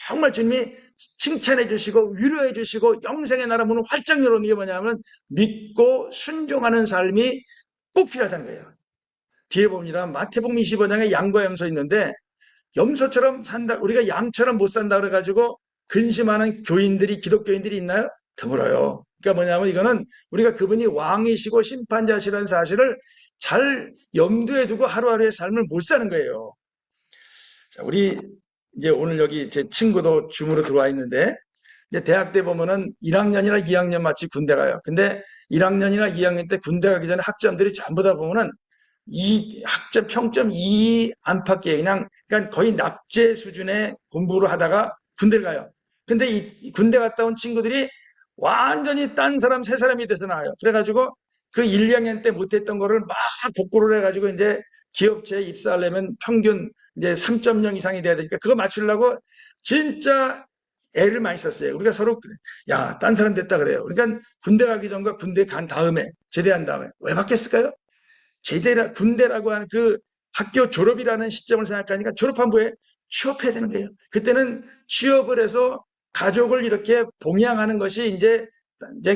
Speaker 2: 정말 주님이 칭찬해 주시고 위로해 주시고 영생의 나라 문을 활짝 열어놓는 게 뭐냐면 믿고 순종하는 삶이 꼭 필요하다는 거예요. 뒤에 봅니다. 마태복음 25장에 양과 염소 있는데 염소처럼 산다 우리가 양처럼 못 산다 그래가지고 근심하는 기독교인들이 있나요? 드물어요. 그러니까 뭐냐면 이거는 우리가 그분이 왕이시고 심판자시라는 사실을 잘 염두에 두고 하루하루의 삶을 못 사는 거예요. 자, 우리 이제 오늘 여기 제 친구도 줌으로 들어와 있는데 이제 대학 때 보면은 1학년이나 2학년 마치 군대 가요. 근데 1학년이나 2학년 때 군대 가기 전에 학점들이 전부 다 보면은 이 학점 평점 2 안팎이에요. 그러니까 거의 납제 수준의 공부를 하다가 군대를 가요. 근데 이 군대 갔다 온 친구들이 완전히 딴 사람 세 사람이 돼서 나와요. 그래가지고 그 1, 2학년 때 못했던 거를 막 복구를 해가지고 이제 기업체에 입사하려면 평균 이제 3.0 이상이 돼야 되니까 그거 맞추려고 진짜 애를 많이 썼어요. 우리가 서로 야, 딴 사람 됐다 그래요. 그러니까 군대 가기 전과 군대 간 다음에 제대한 다음에 왜 바뀌었을까요? 군대라고 하는 그 학교 졸업이라는 시점을 생각하니까 졸업한 후에 취업해야 되는 거예요. 그때는 취업을 해서 가족을 이렇게 봉양하는 것이 이제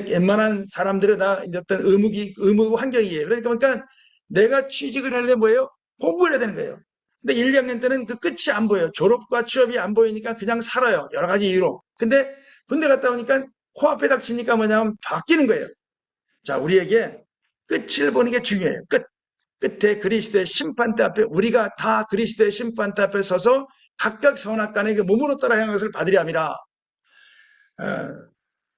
Speaker 2: 웬만한 사람들의 다 이제 어떤 의무 환경이에요. 그러니까 내가 취직을 하려면 뭐예요? 공부를 해야 되는 거예요. 근데 1, 2학년 때는 그 끝이 안 보여요. 졸업과 취업이 안 보이니까 그냥 살아요. 여러 가지 이유로. 근데 군대 갔다 오니까 코앞에 닥치니까 뭐냐면 바뀌는 거예요. 자, 우리에게 끝을 보는 게 중요해요. 끝에 그리스도의 심판대 앞에 우리가 다 그리스도의 심판대 앞에 서서 각각 선악간에 그 몸으로 따라 행한 것을 받으려 함이라.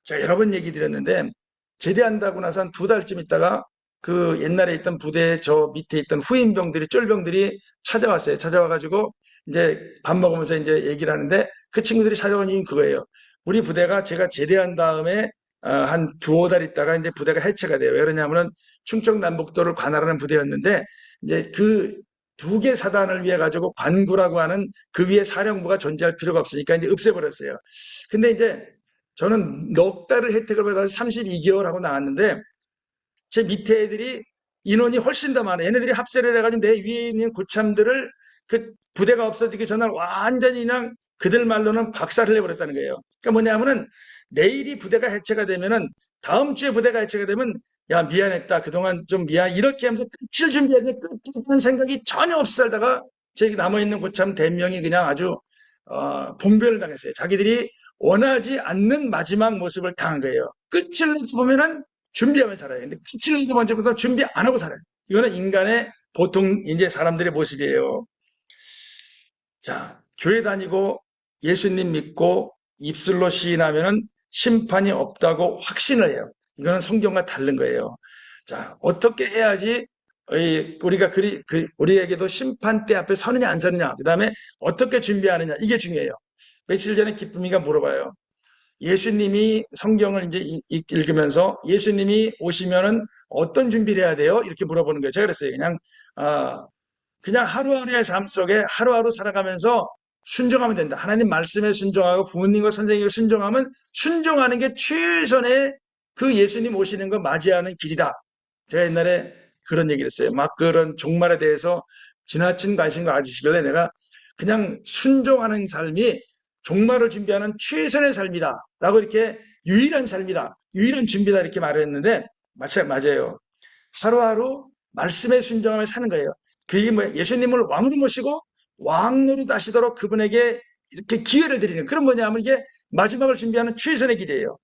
Speaker 2: 제가 여러 번 얘기 드렸는데 제대한다고 나서 한 2달쯤 있다가 그 옛날에 있던 부대에 저 밑에 있던 후임병들이 쫄병들이 찾아왔어요. 찾아와가지고 이제 밥 먹으면서 이제 얘기를 하는데 그 친구들이 찾아온 이유는 그거예요. 우리 부대가 제가 제대한 다음에 한 2~5달 있다가 이제 부대가 해체가 돼요. 왜 그러냐면은 충청 남북도를 관할하는 부대였는데 이제 그 2개 사단을 위해 가지고 관구라고 하는 그 위에 사령부가 존재할 필요가 없으니까 이제 없애버렸어요. 근데 이제 저는 넉 달을 혜택을 받아서 32개월 하고 나왔는데 제 밑에 애들이 인원이 훨씬 더 많아요. 얘네들이 합세를 해가지고 내 위에 있는 고참들을 그 부대가 없어지기 전날 완전히 그냥 그들 말로는 박살을 내버렸다는 거예요. 그러니까 뭐냐면은 내일이 부대가 해체가 되면은 다음 주에 부대가 해체가 되면 야 미안했다 그동안 좀 미안 이렇게 하면서 끝을 준비해야 돼 끝이라는 생각이 전혀 없이 살다가 제 남아있는 고참 대명이 그냥 아주 봉변을 당했어요. 자기들이 원하지 않는 마지막 모습을 당한 거예요. 끝을 보면은 준비하며 살아요. 근데 끝을 내도 먼저부터 준비 안 하고 살아요. 이거는 인간의 보통 이제 사람들의 모습이에요. 자, 교회 다니고 예수님 믿고 입술로 시인하면은 심판이 없다고 확신을 해요. 이거는 성경과 다른 거예요. 자, 어떻게 해야지 우리가 우리에게도 심판대 앞에 서느냐 안 서느냐, 그 다음에 어떻게 준비하느냐 이게 중요해요. 며칠 전에 기쁨이가 물어봐요. 예수님이 성경을 이제 읽으면서 예수님이 오시면은 어떤 준비를 해야 돼요? 이렇게 물어보는 거예요. 제가 그랬어요. 그냥 하루하루의 삶 속에 하루하루 살아가면서 순종하면 된다. 하나님 말씀에 순종하고 부모님과 선생님을 순종하면 순종하는 게 최선의 그 예수님 오시는 거 맞이하는 길이다. 제가 옛날에 그런 얘기를 했어요. 막 그런 종말에 대해서 지나친 관심과 가지시길래 내가 그냥 순종하는 삶이 종말을 준비하는 최선의 삶이다. 라고 이렇게 유일한 삶이다. 유일한 준비다. 이렇게 말을 했는데 맞아요. 하루하루 말씀에 순종하며 사는 거예요. 그게 뭐예요? 예수님을 왕으로 모시고 왕노릇 하시도록 그분에게 이렇게 기회를 드리는 그런 뭐냐면 이게 마지막을 준비하는 최선의 길이에요.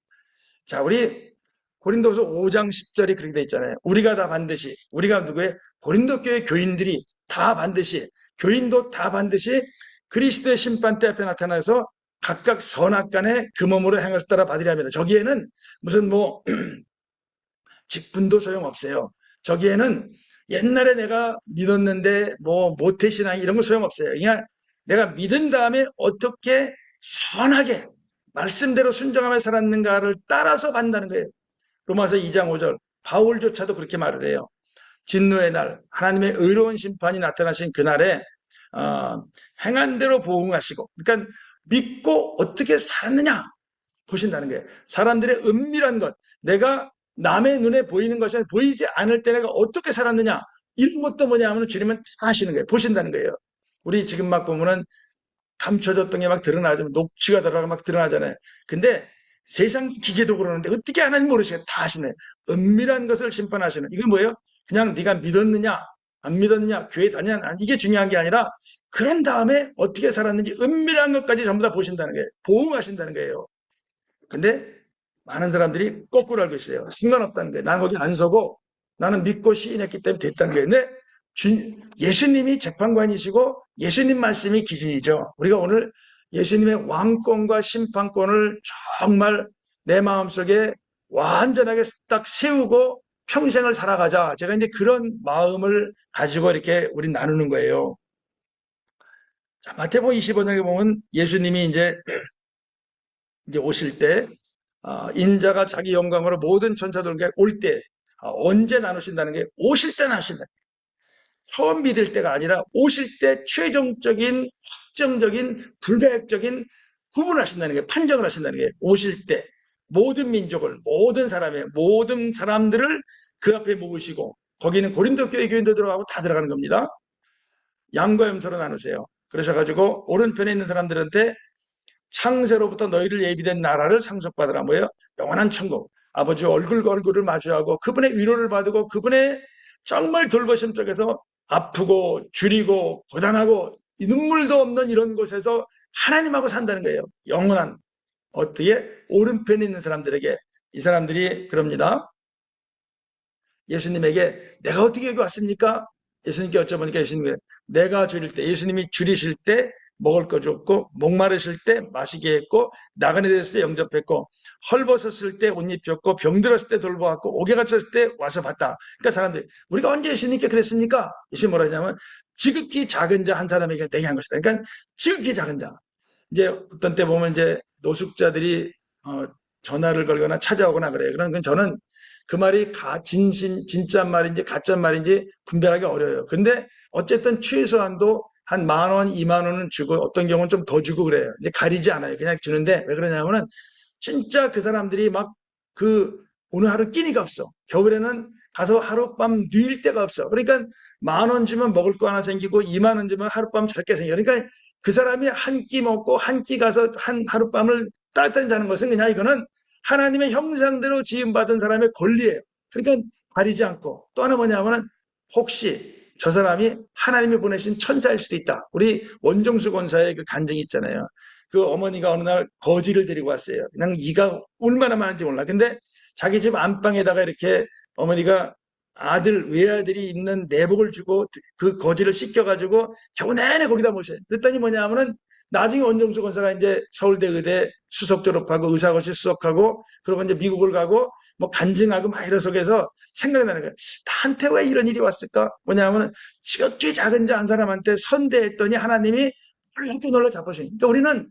Speaker 2: 자, 우리 고린도서 5장 10절이 그렇게 돼 있잖아요. 우리가 다 반드시 우리가 누구예요? 고린도 교회 교인들이 다 반드시 교인도 다 반드시 그리스도의 심판대 앞에 나타나서 각각 선악간에 그 몸으로 행을 따라 받으려 합니다. 저기에는 무슨 뭐 직분도 소용없어요. 저기에는 옛날에 내가 믿었는데 뭐 모태신앙 이런 거 소용없어요. 그냥 내가 믿은 다음에 어떻게 선하게 말씀대로 순종하며 살았는가를 따라서 받는다는 거예요. 로마서 2장 5절 바울조차도 그렇게 말을 해요. 진노의 날 하나님의 의로운 심판이 나타나신 그날에 행한 대로 보응하시고, 그러니까 믿고 어떻게 살았느냐 보신다는 거예요. 사람들의 은밀한 것, 내가 남의 눈에 보이는 것이 보이지 않을 때 내가 어떻게 살았느냐, 이런 것도 뭐냐 하면 주님은 다 아시는 거예요. 보신다는 거예요. 우리 지금 막 보면은 감춰졌던 게 막 드러나죠. 녹취가 들어가고 막 드러나잖아요. 근데 세상 기계도 그러는데 어떻게 하나님 모르시겠어요. 다 아시네. 은밀한 것을 심판하시는. 이건 뭐예요? 그냥 네가 믿었느냐 안 믿었느냐 교회 다녔느냐 이게 중요한 게 아니라 그런 다음에 어떻게 살았는지 은밀한 것까지 전부 다 보신다는 거예요. 보응하신다는 거예요. 근데 많은 사람들이 거꾸로 알고 있어요. 상관없다는 거예요. 나는 거기 안 서고 나는 믿고 시인했기 때문에 됐다는 거예요. 근데 예수님이 재판관이시고 예수님 말씀이 기준이죠. 우리가 오늘 예수님의 왕권과 심판권을 정말 내 마음속에 완전하게 딱 세우고 평생을 살아가자. 제가 이제 그런 마음을 가지고 이렇게 우리 나누는 거예요. 자, 마태복음 25장에 보면 예수님이 이제 오실 때 인자가 자기 영광으로 모든 천사들과 올 때 언제 나누신다는 게 오실 때 나누신다. 처음 믿을 때가 아니라 오실 때 최종적인 확정적인 불가역적인 구분을 하신다는 게 판정을 하신다는 게 오실 때 모든 민족을 모든 사람들을 그 앞에 모으시고 거기는 고린도 교회 교인도 들어가고 다 들어가는 겁니다. 양과 염소로 나누세요. 그러셔가지고 오른편에 있는 사람들한테 창세로부터 너희를 예비된 나라를 상속받으라. 뭐예요? 영원한 천국. 아버지와 얼굴과 얼굴을 마주하고 그분의 위로를 받고 그분의 정말 돌보심 속에서 아프고 줄이고 고단하고 눈물도 없는 이런 곳에서 하나님하고 산다는 거예요. 영원한. 어떻게? 오른편에 있는 사람들에게. 이 사람들이 그럽니다. 예수님에게 내가 어떻게 여기 왔습니까? 예수님께 여쭤보니까 예수님이 내가 줄일 때 예수님이 줄이실 때 먹을 거 줬고 목마르실 때 마시게 했고 나그네 됐을 때 영접했고 헐벗었을 때 옷 입혔고 병들었을 때 돌보았고 옥에 갇혔을 때 와서 봤다. 그러니까 사람들이 우리가 언제 예수님께 그랬습니까? 예수님 뭐라 하냐면 지극히 작은 자 한 사람에게 내게 한 것이다. 그러니까 지극히 작은 자. 이제 어떤 때 보면 이제 노숙자들이 전화를 걸거나 찾아오거나 그래요. 그러면 저는 그 말이 진짜 말인지 가짜 말인지 분별하기 어려워요. 근데 어쨌든 최소한도 한 10,000원, 20,000원은 주고 어떤 경우는 좀 더 주고 그래요. 이제 가리지 않아요. 그냥 주는데 왜 그러냐면은 진짜 그 사람들이 막 오늘 하루 끼니가 없어. 겨울에는 가서 하룻밤 누일 데가 없어. 그러니까 10,000원 주면 먹을 거 하나 생기고 20,000원 주면 하룻밤 잘 게 생겨. 그러니까 그 사람이 한 끼 먹고 한 끼 가서 하룻밤을 따뜻한 자는 것은 그냥 이거는 하나님의 형상대로 지음받은 사람의 권리예요. 그러니까 가리지 않고 또 하나 뭐냐면은 혹시 저 사람이 하나님이 보내신 천사일 수도 있다. 우리 원종수 권사의 그 간증이 있잖아요. 그 어머니가 어느 날 거지를 데리고 왔어요. 그냥 이가 얼마나 많은지 몰라. 근데 자기 집 안방에다가 이렇게 어머니가 외아들이 입는 내복을 주고 그 거지를 씻겨가지고 겨우 내내 거기다 모셔요. 그랬더니 뭐냐 하면은 나중에 원종수 권사가 이제 서울대 의대 수석 졸업하고 의사고시 수석하고 그러고 이제 미국을 가고 뭐 간증하고 막 이런 속에서 생각이 나는 거예요. 나한테 왜 이런 일이 왔을까? 뭐냐면 지극히 작은 자 한 사람한테 선대했더니 하나님이 놀랍게 잡으시니. 그러니까 우리는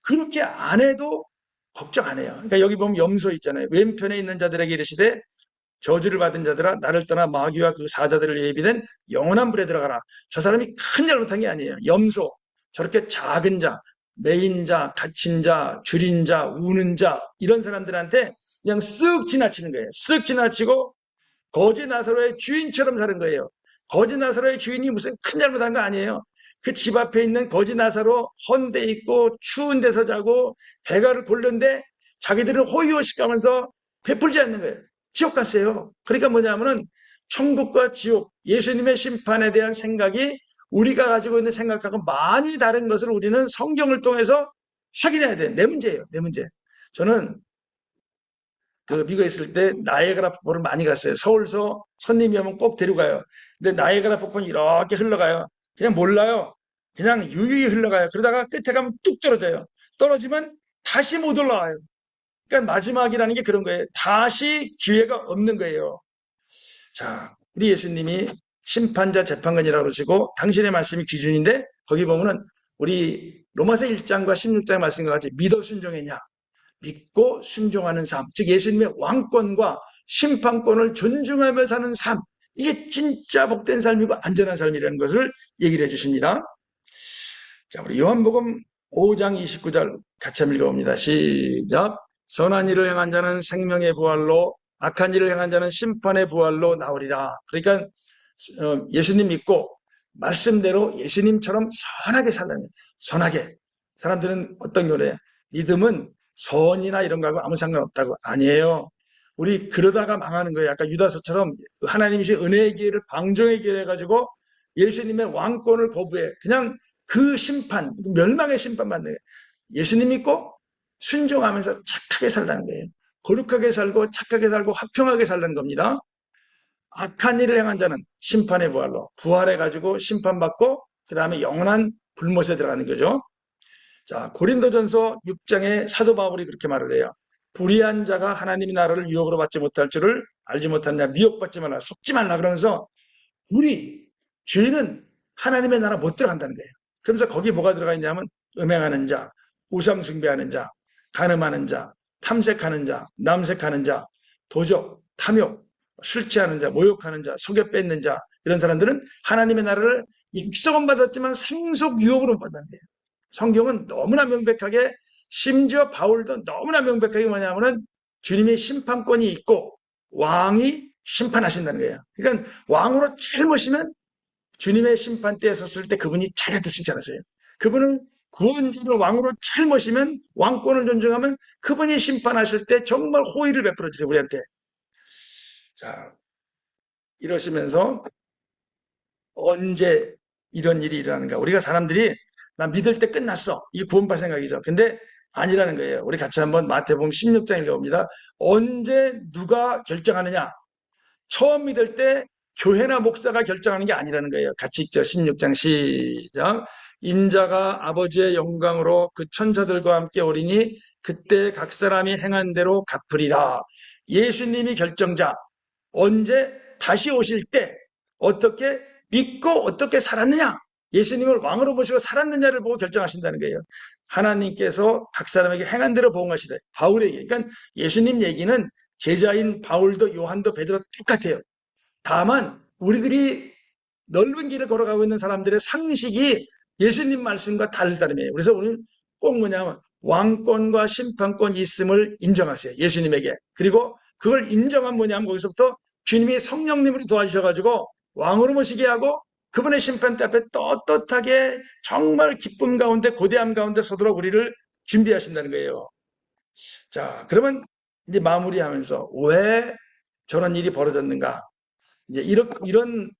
Speaker 2: 그렇게 안 해도 걱정 안 해요. 그러니까 여기 보면 염소 있잖아요. 왼편에 있는 자들에게 이르시되 저주를 받은 자들아 나를 떠나 마귀와 그 사자들을 예비된 영원한 불에 들어가라. 저 사람이 큰 잘못한 게 아니에요. 염소 저렇게 작은 자, 매인 자, 갇힌 자, 줄인 자, 우는 자 이런 사람들한테 그냥 쓱 지나치는 거예요. 쓱 지나치고 거지 나사로의 주인처럼 사는 거예요. 거지 나사로의 주인이 무슨 큰 잘못한 거 아니에요. 그 집 앞에 있는 거지 나사로 헌데 있고 추운 데서 자고 배가를 고른데 자기들은 호의호식 가면서 베풀지 않는 거예요. 지옥 갔어요. 그러니까 뭐냐면은 천국과 지옥, 예수님의 심판에 대한 생각이 우리가 가지고 있는 생각하고 많이 다른 것을 우리는 성경을 통해서 확인해야 돼요. 내 문제예요. 내 문제. 저는 미국에 있을 때 나이아가라 폭포를 많이 갔어요. 서울서 손님이 오면 꼭 데리고 가요. 근데 나이아가라 폭포는 이렇게 흘러가요. 그냥 몰라요. 그냥 유유히 흘러가요. 그러다가 끝에 가면 뚝 떨어져요. 떨어지면 다시 못 올라와요. 그러니까 마지막이라는 게 그런 거예요. 다시 기회가 없는 거예요. 자, 우리 예수님이 심판자 재판관이라고 그러시고 당신의 말씀이 기준인데 거기 보면은 우리 로마서 1장과 16장의 말씀과 같이 믿어 순종했냐? 믿고 순종하는 삶, 즉 예수님의 왕권과 심판권을 존중하며 사는 삶, 이게 진짜 복된 삶이고 안전한 삶이라는 것을 얘기를 해주십니다. 자, 우리 요한복음 5장 29절 같이 한번 읽어봅니다. 시작. 선한 일을 행한 자는 생명의 부활로, 악한 일을 행한 자는 심판의 부활로 나오리라. 그러니까 예수님 믿고 말씀대로 예수님처럼 선하게 살라는 거예요. 선하게. 사람들은 어떤 노래? 믿음은 선이나 이런 거하고 아무 상관없다고. 아니에요. 우리 그러다가 망하는 거예요. 아까 유다서처럼 하나님이 은혜의 기회를 방종의 기회를 해가지고 예수님의 왕권을 거부해. 그냥 그 심판, 멸망의 심판 받는 거예요. 예수님 믿고 순종하면서 착하게 살라는 거예요. 거룩하게 살고 착하게 살고 화평하게 살라는 겁니다. 악한 일을 행한 자는 심판의 부활로 부활해가지고 심판받고 그 다음에 영원한 불못에 들어가는 거죠. 자, 고린도전서 6장에 사도 바울이 그렇게 말을 해요. 불의한 자가 하나님의 나라를 유혹으로 받지 못할 줄을 알지 못하느냐, 미혹받지 말라, 속지 말라 그러면서 우리 죄는 하나님의 나라 못 들어간다는 거예요. 그러면서 거기 뭐가 들어가 있냐면 음행하는 자, 우상 숭배하는 자, 간음하는 자, 탐색하는 자, 남색하는 자, 도적, 탐욕, 술 취하는 자, 모욕하는 자, 속여 뺏는 자, 이런 사람들은 하나님의 나라를 육성은 받았지만 상속 유혹으로 받는 거예요. 성경은 너무나 명백하게, 심지어 바울도 너무나 명백하게 뭐냐면은 주님의 심판권이 있고 왕이 심판하신다는 거예요. 그러니까 왕으로 잘못이면 주님의 심판대에 섰을 때 그분이 잘해드시지 않으세요. 그분은 구원자를 왕으로 잘못이면 왕권을 존중하면 그분이 심판하실 때 정말 호의를 베풀어 주세요, 우리한테. 자, 이러시면서 언제 이런 일이 일어나는가? 우리가 사람들이 나 믿을 때 끝났어. 이게 구원받을 생각이죠. 근데 아니라는 거예요. 우리 같이 한번 마태복음 16장 읽어봅니다. 언제 누가 결정하느냐? 처음 믿을 때 교회나 목사가 결정하는 게 아니라는 거예요. 같이 읽죠. 16장 시작. 인자가 아버지의 영광으로 그 천사들과 함께 오리니 그때 각 사람이 행한 대로 갚으리라. 예수님이 결정자. 언제 다시 오실 때 어떻게 믿고 어떻게 살았느냐, 예수님을 왕으로 모시고 살았느냐를 보고 결정하신다는 거예요. 하나님께서 각 사람에게 행한 대로 보응하시다. 바울에게. 그러니까 예수님 얘기는 제자인 바울도 요한도 베드로 똑같아요. 다만 우리들이 넓은 길을 걸어가고 있는 사람들의 상식이 예수님 말씀과 다르다는 거예요. 그래서 우리는 꼭 뭐냐면 왕권과 심판권이 있음을 인정하세요. 예수님에게. 그리고 그걸 인정한 뭐냐면 거기서부터 주님이 성령님으로 도와주셔가지고 왕으로 모시게 하고 그분의 심판대 앞에 떳떳하게 정말 기쁨 가운데 고대함 가운데 서도록 우리를 준비하신다는 거예요. 자, 그러면 이제 마무리하면서 왜 저런 일이 벌어졌는가? 이제 이런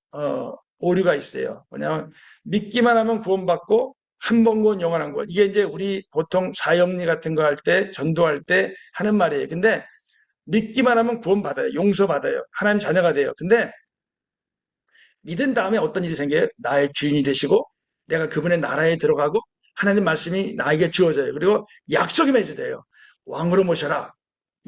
Speaker 2: 오류가 있어요. 뭐냐면 믿기만 하면 구원받고 한 번 구원 영원한 구원. 이게 이제 우리 보통 사형리 같은 거 할 때 전도할 때 하는 말이에요. 근데 믿기만 하면 구원받아요. 용서받아요. 하나님 자녀가 돼요. 근데 믿은 다음에 어떤 일이 생겨요? 나의 주인이 되시고 내가 그분의 나라에 들어가고 하나님 말씀이 나에게 주어져요. 그리고 약속이 맺어져요. 왕으로 모셔라.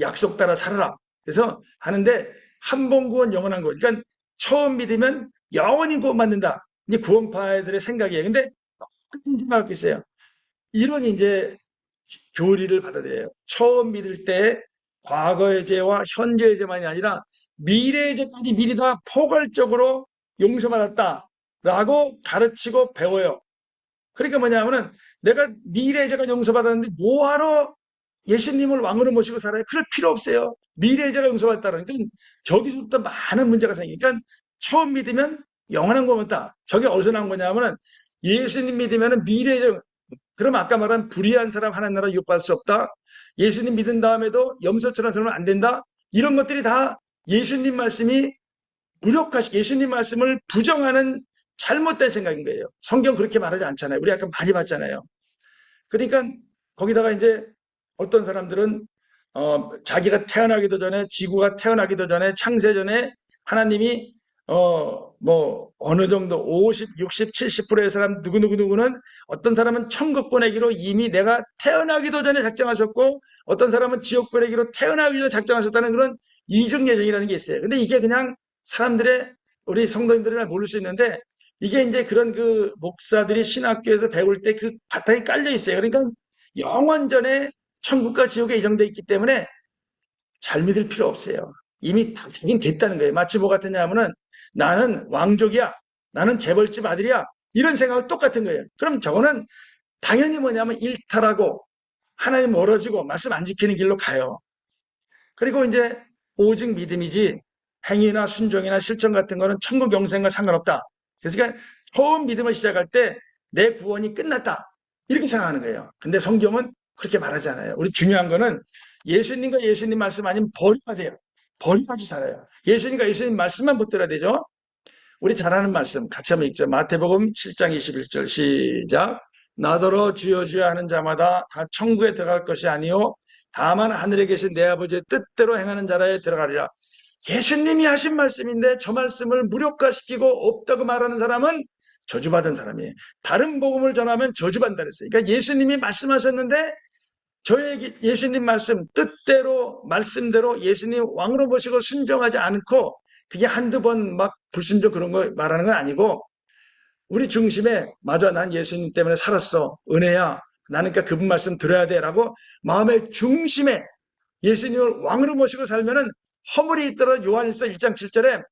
Speaker 2: 약속 따라 살아라. 그래서 하는데 한 번 구원 영원한 구원. 그러니까 처음 믿으면 영원히 구원받는다. 이제 구원파들의 생각이에요. 근데 똑같은 생각이 있어요. 이런 이제 교리를 받아들여요. 처음 믿을 때 과거의 죄와 현재의 죄만이 아니라 미래의 죄까지 미리 다 포괄적으로 용서받았다라고 가르치고 배워요. 그러니까 뭐냐면은 내가 미래의 죄가 용서받았는데 뭐하러 예수님을 왕으로 모시고 살아요? 그럴 필요 없어요. 미래의 죄가 용서받았다는 그러니까 저기서부터 많은 문제가 생기니까 처음 믿으면 영원한 거였다. 저게 어디서 나온 거냐면은 예수님 믿으면 미래의 죄 그럼 아까 말한 불의한 사람 하나님 나라 유업받을 수 없다. 예수님 믿은 다음에도 염소처럼 살면 안 된다. 이런 것들이 다 예수님 말씀이 무력화시키고 예수님 말씀을 부정하는 잘못된 생각인 거예요. 성경 그렇게 말하지 않잖아요. 우리 아까 많이 봤잖아요. 그러니까 거기다가 이제 어떤 사람들은 자기가 태어나기도 전에 지구가 태어나기도 전에 창세 전에 하나님이 뭐 어느 정도 50, 60, 70%의 사람 누구누구는 어떤 사람은 천국 보내기로 이미 내가 태어나기도 전에 작정하셨고 어떤 사람은 지옥 보내기로 태어나기 전에 작정하셨다는 그런 이중 예정이라는 게 있어요. 근데 이게 그냥 사람들의 우리 성도님들이나 모를 수 있는데 이게 이제 그런 그 목사들이 신학교에서 배울 때 그 바탕이 깔려 있어요. 그러니까 영원전에 천국과 지옥에 예정돼 있기 때문에 잘 믿을 필요 없어요. 이미 자긴 됐다는 거예요. 마치 뭐 같으냐 하면은 나는 왕족이야. 나는 재벌집 아들이야. 이런 생각은 똑같은 거예요. 그럼 저거는 당연히 뭐냐면 일탈하고 하나님 멀어지고 말씀 안 지키는 길로 가요. 그리고 이제 오직 믿음이지 행위나 순종이나 실천 같은 거는 천국 영생과 상관없다. 그래서 그러니까 처음 믿음을 시작할 때 내 구원이 끝났다. 이렇게 생각하는 거예요. 근데 성경은 그렇게 말하지 않아요. 우리 중요한 거는 예수님과 예수님 말씀 아니면 버려야 돼요. 버려야지 살아요. 예수님과 예수님 말씀만 붙들어야 되죠. 우리 잘 아는 말씀 같이 한번 읽죠. 마태복음 7장 21절 시작. 나더러 주여 주여 하는 자마다 다 천국에 들어갈 것이 아니요 다만 하늘에 계신 내 아버지의 뜻대로 행하는 자라에 들어가리라. 예수님이 하신 말씀인데 저 말씀을 무력화시키고 없다고 말하는 사람은 저주받은 사람이에요. 다른 복음을 전하면 저주받는다 그랬어요. 그러니까 예수님이 말씀하셨는데 저에게 예수님 말씀 뜻대로 말씀대로 예수님 왕으로 모시고 순종하지 않고 그게 한두 번 막 불순종 그런 거 말하는 건 아니고 우리 중심에 맞아 난 예수님 때문에 살았어 은혜야 나는 그러니까 그분 말씀 들어야 돼라고 마음의 중심에 예수님을 왕으로 모시고 살면은 허물이 있더라도 요한일서 1장 7절에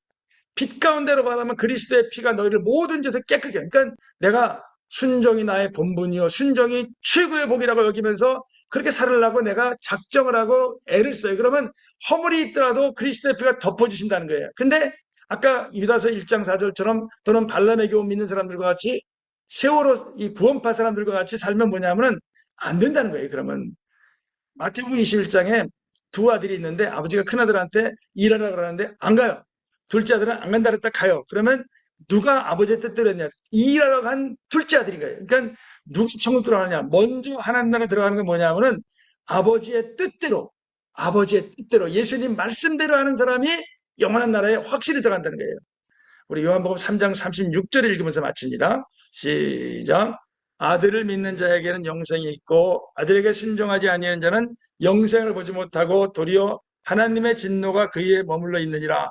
Speaker 2: 빛 가운데로 바라면 그리스도의 피가 너희를 모든 죄에서 깨끗게 그러니까 내가 순종이 나의 본분이요 순종이 최고의 복이라고 여기면서 그렇게 살으려고 내가 작정을 하고 애를 써요. 그러면 허물이 있더라도 그리스도의 피가 덮어주신다는 거예요. 근데 아까 유다서 1장 4절처럼 또는 발람의 교훈 믿는 사람들과 같이 세월호 이 구원파 사람들과 같이 살면 뭐냐면은 안 된다는 거예요. 그러면 마태복음 21장에 두 아들이 있는데 아버지가 큰아들한테 일하라 그러는데 안 가요. 둘째 아들은 안 간다 그랬다 가요. 그러면 누가 아버지의 뜻대로 했냐? 일하러 간 둘째 아들인 거예요. 그러니까 누가 천국 들어가느냐? 먼저 하나님 나라에 들어가는 건 뭐냐면은 아버지의 뜻대로 예수님 말씀대로 하는 사람이 영원한 나라에 확실히 들어간다는 거예요. 우리 요한복음 3장 36절을 읽으면서 마칩니다. 시작. 아들을 믿는 자에게는 영생이 있고 아들에게 순종하지 아니하는 자는 영생을 보지 못하고 도리어 하나님의 진노가 그에 머물러 있느니라.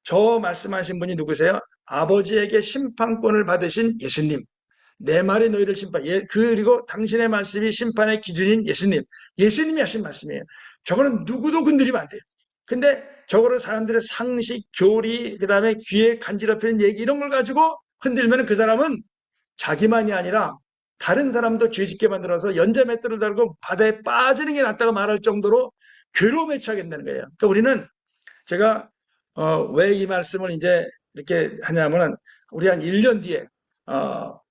Speaker 2: 저 말씀하신 분이 누구세요? 아버지에게 심판권을 받으신 예수님. 내 말이 너희를 그리고 당신의 말씀이 심판의 기준인 예수님이 하신 말씀이에요. 저거는 누구도 건드리면 안 돼요. 근데 저거를 사람들의 상식, 교리, 그 다음에 귀에 간지럽히는 얘기 이런 걸 가지고 흔들면 그 사람은 자기만이 아니라 다른 사람도 죄짓게 만들어서 연자맷돌을 달고 바다에 빠지는 게 낫다고 말할 정도로 괴로움에 처하게 된다는 거예요. 그러니까 우리는 제가 왜 이 말씀을 이제 이렇게 하냐면은 우리 한 1년 뒤에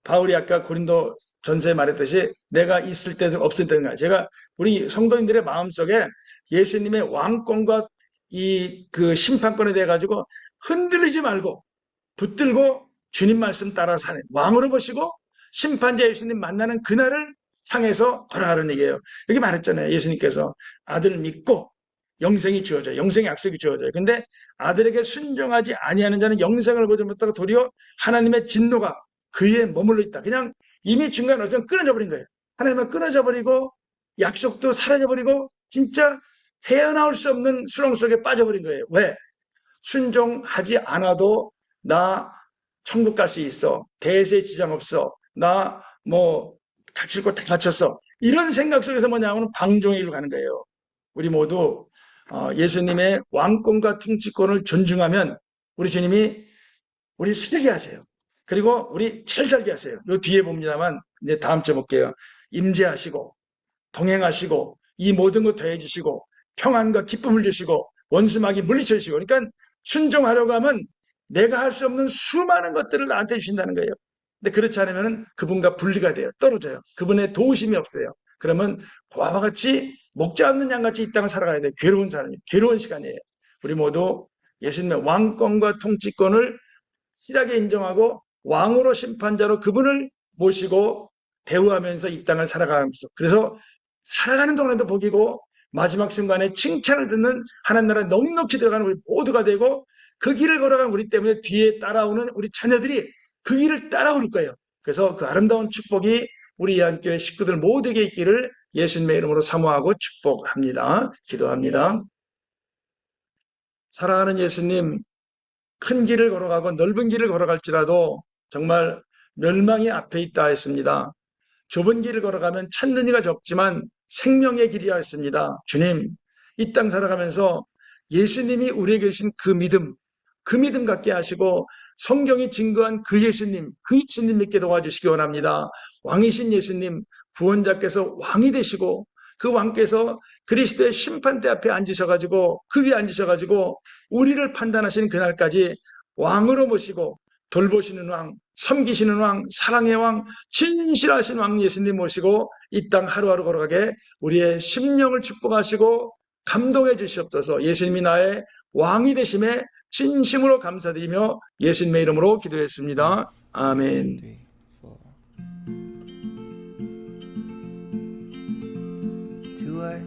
Speaker 2: 바울이 아까 고린도 전서에 말했듯이 내가 있을 때든 없을 때든가 제가 우리 성도님들의 마음속에 예수님의 왕권과 이 그 심판권에 대해 가지고 흔들리지 말고 붙들고 주님 말씀 따라 사는 왕으로 보시고 심판자 예수님 만나는 그날을 향해서 걸어가는 얘기예요. 여기 말했잖아요. 예수님께서 아들을 믿고 영생이 주어져요. 영생의 약속이 주어져요. 근데 아들에게 순종하지 아니하는 자는 영생을 보지 못하고 도리어 하나님의 진노가 그에 머물러 있다. 그냥 이미 중간에 어쩌면 끊어져 버린 거예요. 하나님은 끊어져 버리고 약속도 사라져 버리고 진짜 헤어나올 수 없는 수렁 속에 빠져버린 거예요. 왜? 순종하지 않아도 나 천국 갈 수 있어. 대세 지장 없어. 나 뭐 갇힐 거 다 갇혔어. 이런 생각 속에서 뭐냐면 방종의 길로 가는 거예요. 우리 모두 예수님의 왕권과 통치권을 존중하면 우리 주님이 우리 살게 하세요. 그리고 우리 잘 살게 하세요. 요 뒤에 봅니다만 이제 다음 주에 볼게요. 임재하시고 동행하시고 이 모든 것 더해 주시고 평안과 기쁨을 주시고 원수마귀 물리쳐 주시고 그러니까 순종하려고 하면 내가 할 수 없는 수많은 것들을 나한테 주신다는 거예요. 근데 그렇지 않으면 그분과 분리가 돼요. 떨어져요. 그분의 도우심이 없어요. 그러면 그와 같이 먹지 않는 양같이 이 땅을 살아가야 돼요. 괴로운 사람이 괴로운 시간이에요. 우리 모두 예수님의 왕권과 통치권을 실하게 인정하고 왕으로 심판자로 그분을 모시고 대우하면서 이 땅을 살아가면서 그래서 살아가는 동안에도 복이고 마지막 순간에 칭찬을 듣는 하나님 나라에 넉넉히 들어가는 우리 모두가 되고 그 길을 걸어간 우리 때문에 뒤에 따라오는 우리 자녀들이 그 길을 따라올 거예요. 그래서 그 아름다운 축복이 우리 이한교회 식구들 모두에게 있기를 예수님의 이름으로 사모하고 축복합니다. 기도합니다. 사랑하는 예수님, 큰 길을 걸어가고 넓은 길을 걸어갈지라도 정말 멸망이 앞에 있다 했습니다. 좁은 길을 걸어가면 찾는 이가 적지만 생명의 길이라 했습니다. 주님, 이 땅 살아가면서 예수님이 우리에게 주신 그 믿음 갖게 하시고 성경이 증거한 그 예수님 믿게 도와주시기 원합니다. 왕이신 예수님, 구원자께서 왕이 되시고 그 왕께서 그리스도의 심판대 앞에 앉으셔가지고 그 위에 앉으셔가지고 우리를 판단하시는 그날까지 왕으로 모시고 돌보시는 왕, 섬기시는 왕, 사랑의 왕, 진실하신 왕 예수님 모시고 이 땅 하루하루 걸어가게 우리의 심령을 축복하시고 감동해 주시옵소서. 예수님이 나의 왕이 되심에 진심으로 감사드리며 예수님의 이름으로 기도했습니다. 아멘.
Speaker 1: To what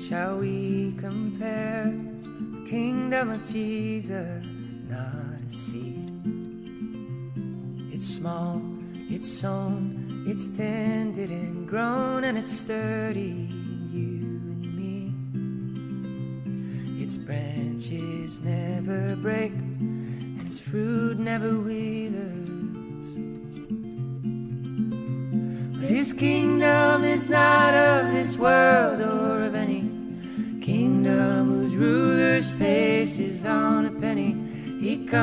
Speaker 1: shall we compare the kingdom of Jesus, if not a seed? It's small, it's sown, it's tended and grown, and it's sturdy in you and me. Its branches never break, and its fruit never withers. But His kingdom is not of this world or of any kingdom whose ruler's face is on a penny. He comes